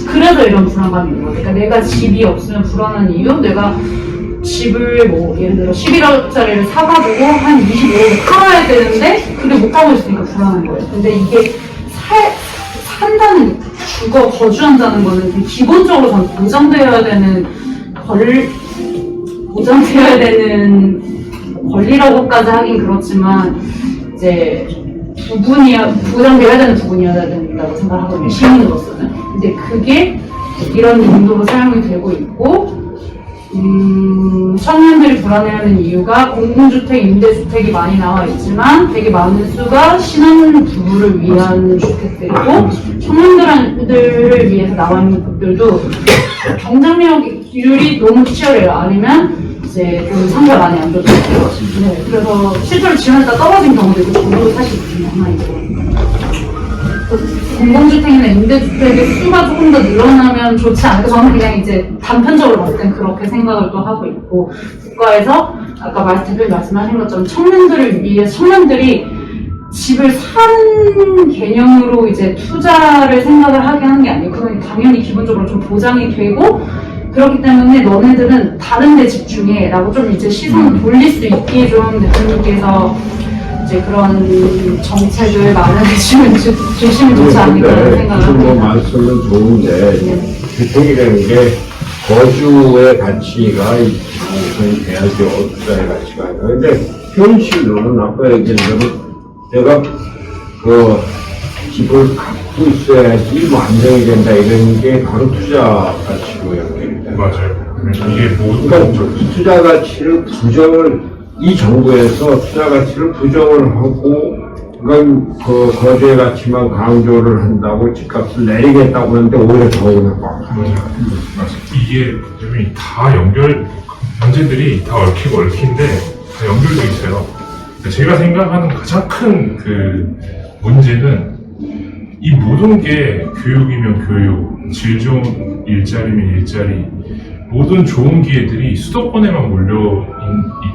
그래서 이런 불안감이 있는 거예요. 그러니까 내가 집이 없으면 불안한 이유, 내가 집을 예를 들어 11억짜리를 사가지고 한 25억에 팔아야 되는데 그게 못하고 있으니까 불안한 거예요. 근데 이게 산다는, 거주한다는 거는 되게 기본적으로 전 보장되어야 되는 권리라고까지 하긴 그렇지만, 이제 보장되어야 되는 부분이어야 된다고 생각하거든요, 시민으로서는. 근데 그게 이런 용도로 사용이 되고 있고, 청년들이 불안해하는 이유가 공공주택, 임대주택이 많이 나와 있지만 되게 많은 수가 신혼부부를 위한 주택들이고, 청년들을 위해서 나와 있는 곳들도 경쟁률이 너무 치열해요. 아니면 이제 좀 상가가 많이 안 좋죠. 네, 그래서 실제로 지원했다 떨어진 경우도 있고, 저도 사실 그 중에 하나이고. 공공주택이나 임대주택의 수가 조금 더 늘어나면 좋지 않을까. 저는 그냥 이제 단편적으로 봤을 땐 그렇게 생각을 또 하고 있고, 국가에서 아까 대표님 말씀하신 것처럼 청년들을 위해 청년들이 집을 사는 개념으로 이제 투자를 생각을 하게 하는 게 아니고, 그건 당연히 기본적으로 좀 보장이 되고, 그렇기 때문에 너네들은 다른 데 집중해 라고 좀 이제 시선을 돌릴 수 있게 좀 대표님께서 이제 그런 정책을 마련해주시면 주시면 좋지 않을까 생각을 합니다. 말씀은 좋은데, 주택이라는 게 거주의 가치가 우선이 돼야죠. 투자의 가치가. 근데 현실로는 아까 얘기한 대로 내가 집을 갖고 있어야지 안정이 된다 이런 게 바로 투자 가치로 연결이 돼요. 맞아요. 이게 그러니까 투자 가치를 이 정부에서 투자 가치를 부정을 하고, 그러니까 거주의 가치만 강조를 한다고 집값을 내리겠다고 하는데 오히려 더 오는 거 같아요. 이게 다 문제들이 다 얽힌데 다 연결돼 있어요. 제가 생각하는 가장 큰 문제는 이 모든 게 교육이면 교육, 질 좋은 일자리면 일자리, 모든 좋은 기회들이 수도권에만 몰려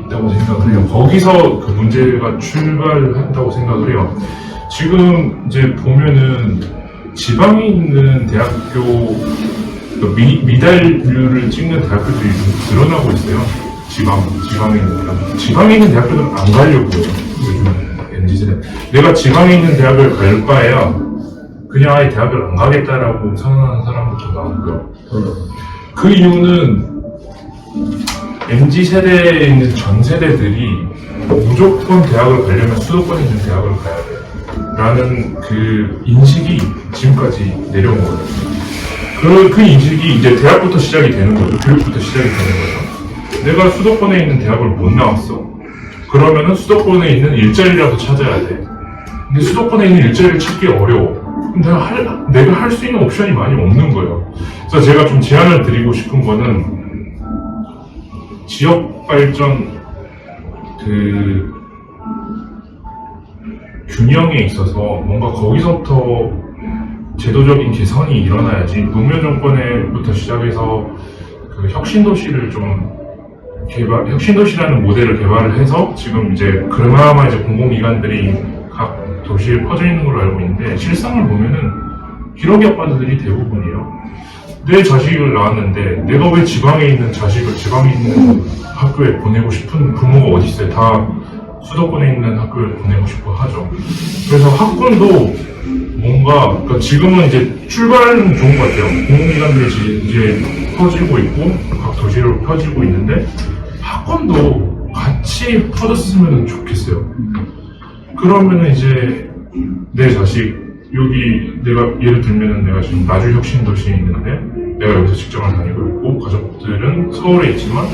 있다고 생각을 해요. 거기서 그 문제가 출발한다고 생각을 해요. 지금 이제 보면은 지방에 있는 대학교, 미달률을 찍는 대학교들이 좀 늘어나고 있어요. 지방에 있는 대학교들은 안 가려고요. 요즘 MZ세대. 내가 지방에 있는 대학을 갈 바에야 그냥 아예 대학을 안 가겠다라고 선언하는 사람들도 나오고요. 그 이유는 MZ세대에 있는 전 세대들이 무조건 대학을 가려면 수도권에 있는 대학을 가야 돼 라는 그 인식이 지금까지 내려온 거거든요. 그 인식이 이제 대학부터 시작이 되는 거죠. 교육부터 시작이 되는 거죠. 내가 수도권에 있는 대학을 못 나왔어. 그러면은 수도권에 있는 일자리라도 찾아야 돼. 근데 수도권에 있는 일자리를 찾기 어려워. 그럼 내가 할 수 있는 옵션이 많이 없는 거예요. 그래서 제가 좀 제안을 드리고 싶은 거는 지역 발전 균형에 있어서 뭔가 거기서부터 제도적인 개선이 일어나야지. 노무현 정권에부터 시작해서 그 혁신도시를 좀 혁신도시라는 모델을 개발을 해서 지금 이제 그나마 이제 공공기관들이 각 도시에 퍼져 있는 걸로 알고 있는데, 실상을 보면은 기러기 아빠들이 대부분이에요. 내 자식을 낳았는데 내가 왜 지방에 있는 자식을 지방에 있는 학교에 보내고 싶은 부모가 어디 있어요? 다 수도권에 있는 학교에 보내고 싶어 하죠. 그래서 학군도 뭔가, 그러니까 지금은 이제 출발은 좋은 것 같아요. 공공기관들이 이제 퍼지고 있고 각 도시로 펴지고 있는데 학군도 같이 퍼졌으면 좋겠어요. 그러면은 이제 내 자식, 여기 내가 예를 들면은 내가 지금 나주 혁신도시에 있는데 내가 여기서 직장을 다니고 있고 가족들은 서울에 있지만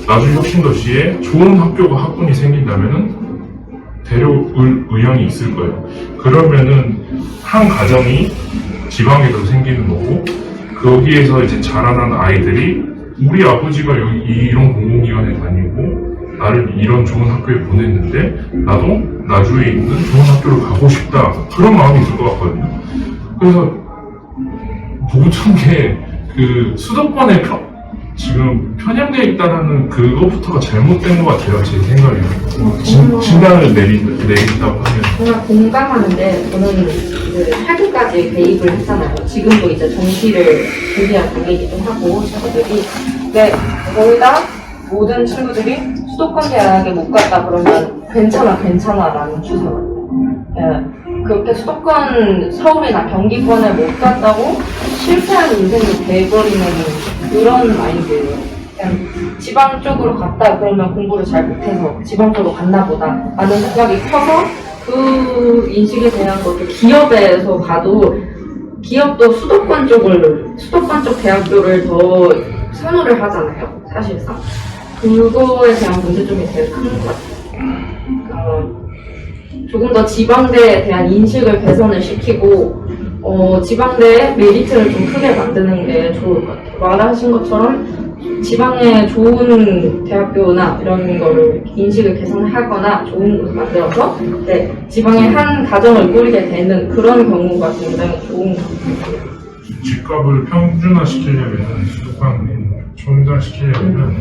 나주 혁신도시에 좋은 학교가 학군이 생긴다면은 데려올 의향이 있을 거예요. 그러면은 한 가정이 지방에도 생기는 거고, 거기에서 이제 자라난 아이들이 우리 아버지가 여기 이런 공공기관에 다니고 나를 이런 좋은 학교에 보냈는데 나도 나주에 있는 좋은 학교를 가고 싶다, 그런 마음이 들 것 같거든요. 그래서 보구청 게 그 수도권에 지금 편향되어 있다는 그것부터가 잘못된 것 같아요, 제 생각에는. 진단을 내린다고 하면. 정말 공감하는데, 저는 그 학교까지 개입을 했잖아요. 지금도 이제 정시를 준비한 단계이기도 하고, 친구들이. 근데 거의 다 모든 친구들이 수도권 대학에 못 갔다 그러면 괜찮아라는 추세거든요. 그렇게 수도권, 서울이나 경기권에 못 갔다고 실패한 인생이 돼버리는 그런 마인드예요. 그냥 지방 쪽으로 갔다 그러면 공부를 잘 못해서 지방 쪽으로 갔나 보다 라는 생각이 커서, 그 인식에 대한 것도 기업에서 봐도 기업도 수도권 쪽 대학교를 더 선호를 하잖아요, 사실상. 그거에 대한 문제점이 제일 큰 것 같아요. 조금 더 지방대에 대한 인식을 개선을 시키고, 지방대의 메리트를 좀 크게 만드는 게 좋을 것 같아요. 말하신 것처럼 지방에 좋은 대학교나 이런 거를 인식을 개선하거나 좋은 곳을 만들어서 지방의 한 가정을 꾸리게 되는 그런 경우가 굉장히 좋은 것 같아요. 집값을 평준화시키려면, 평준화시키려면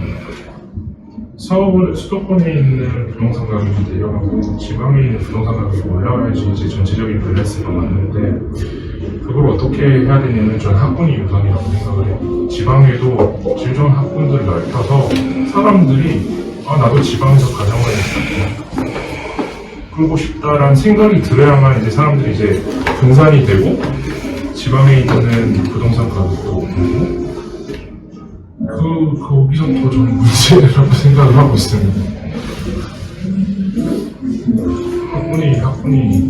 수도권에 있는 부동산 가격이 내려가고 지방에 있는 부동산 가격이 올라가야지 이제 전체적인 밸런스가 맞는데, 그걸 어떻게 해야 되냐면 저는 학군이 우선이라고 생각을 해요. 지방에도 질 좋은 학군들을 넓혀서 사람들이 나도 지방에서 가정을 꾸고 싶다라는 생각이 들어야만 이제 사람들이 이제 분산이 되고 지방에 있는 부동산 가격도 오르고, 거기서부터 저는 문제라고 생각을 하고 있습니다. 학군이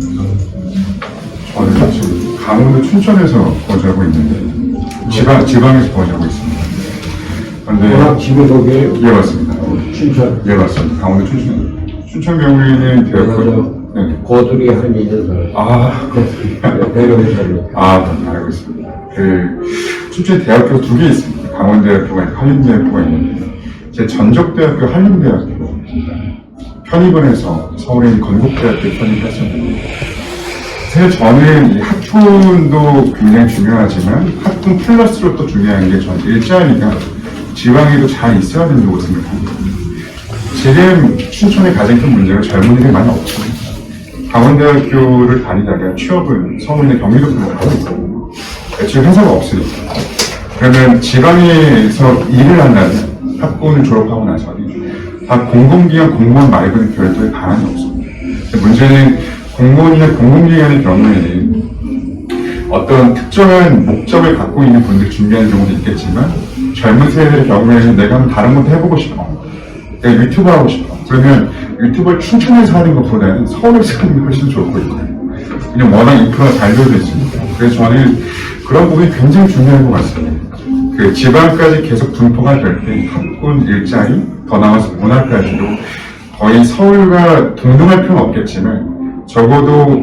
저는 지금 강원도 춘천에서 거주하고 있는데 지방에서 거주하고 있습니다. 그런데 워낙 집이 거기에 예, 맞습니다. 춘천. 예, 맞습니다. 강원도 춘천 경우에는 대학교 고들이 한 2년 내려오셨네. 알고 있습니다. 춘천에 대학교 2개 있습니다. 강원대학교가 있고 한림대학교가 있는데, 제 전적대학교 한림대학교 편입을 해서 서울에 있는 건국대학교 편입했었는데, 사실 저는 이 학군도 굉장히 중요하지만 학군 플러스로 또 중요한 게 저는 일자리가 지방에도 잘 있어야 된다고 생각합니다. 지금 춘천의 가장 큰 문제가 젊은이들이 많이 없거든요. 강원대학교를 다니다가 취업을 서울이나 경기도로 하고 있고, 애초에 회사가 없으니까. 그러면 지방에서 일을 한다면 학군을 졸업하고 나서는 다 공공기관 공무원 말고는 별도의 방안이 없습니다. 문제는 공무원이나 공공기관의 경우에는 어떤 특정한 목적을 갖고 있는 분들이 준비하는 경우도 있겠지만, 젊은 세대의 경우에는 내가 한번 다른 것도 해보고 싶어. 내가 유튜브 하고 싶어. 그러면 유튜브를 춘천에서 하는 것보다는 서울에서 하는 게 훨씬 좋을 거예요. 그냥 워낙 인프라가 잘 되어 있습니다. 그래서 저는 그런 부분이 굉장히 중요한 것 같습니다. 그 지방까지 계속 분포가 될 때 학군 일자리, 더 나아가서 문화까지도 거의 서울과 동등할 필요는 없겠지만 적어도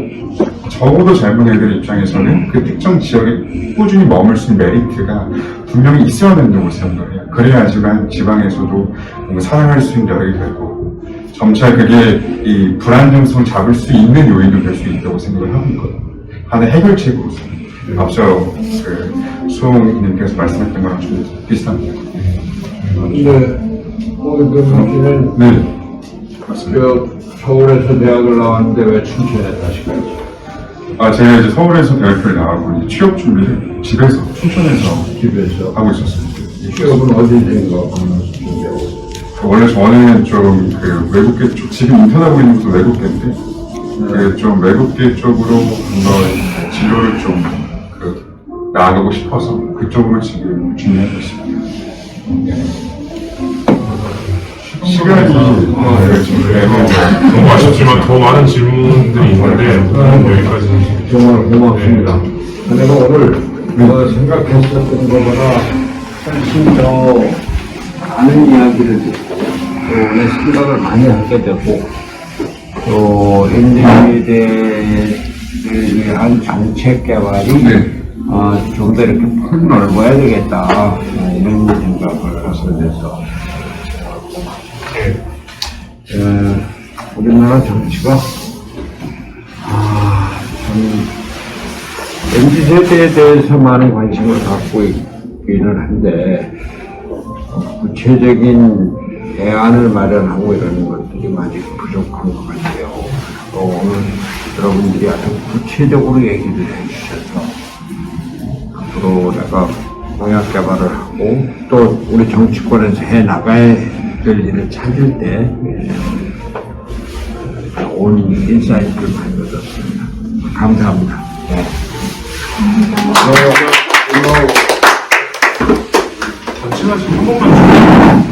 젊은 애들 입장에서는 그 특정 지역에 꾸준히 머물 수 있는 메리트가 분명히 있어야 된다고 생각해요. 그래야지만 지방에서도 뭔가 살아갈 수 있는 여력이 될 거고 점차 그게 이 불안정성 잡을 수 있는 요인도 될 수 있다고 생각을 하고 있거든요. 하나의 해결책으로서 앞서 그 수홍님께서 말씀했던 거랑 좀 비슷합니다. 근데 오늘 그 씨는 네. 서울에서 대학을 나왔는데 왜 춘천에 다시 가지? 제가 이제 서울에서 대학교를 나가고 이제 취업 준비를 집에서 춘천에서 집에서 하고 있었어요. 취업은 어디 생각하면서 준비하고? 원래 저는 좀 그 외국계 쪽, 지금 인턴하고 있는 것도 외국계인데, 좀 외국계 쪽으로 한번 진로를 좀 나아가고 싶어서 그쪽으로 지금 준비하고 있습니다. 시간이 너무 아쉽지만 더 많은 질문들이 있는데 여기까지. 정말 고맙습니다. 내가 오늘 생각했었던 것보다 훨씬 더 많은 이야기를 듣고 또 내 생각을 많이 하게 되고 또 MZ에 대한 정책 개발이 좀 더 이렇게 폭 넓어야 되겠다 이런 생각을 하게 돼서 우리나라 정치가 참 MZ세대에 대해서 많은 관심을 갖고 있기는 한데 구체적인 대안을 마련하고 이러는 것들이 많이 부족한 것 같아요. 또 오늘 여러분들이 아주 구체적으로 얘기를 해주셔서 앞으로 내가 공약 개발을 하고 또 우리 정치권에서 해나가야 될 일을 찾을 때 좋은 인사이트를 많이 얻었습니다. 감사합니다. 네. 제가 지금 한 번만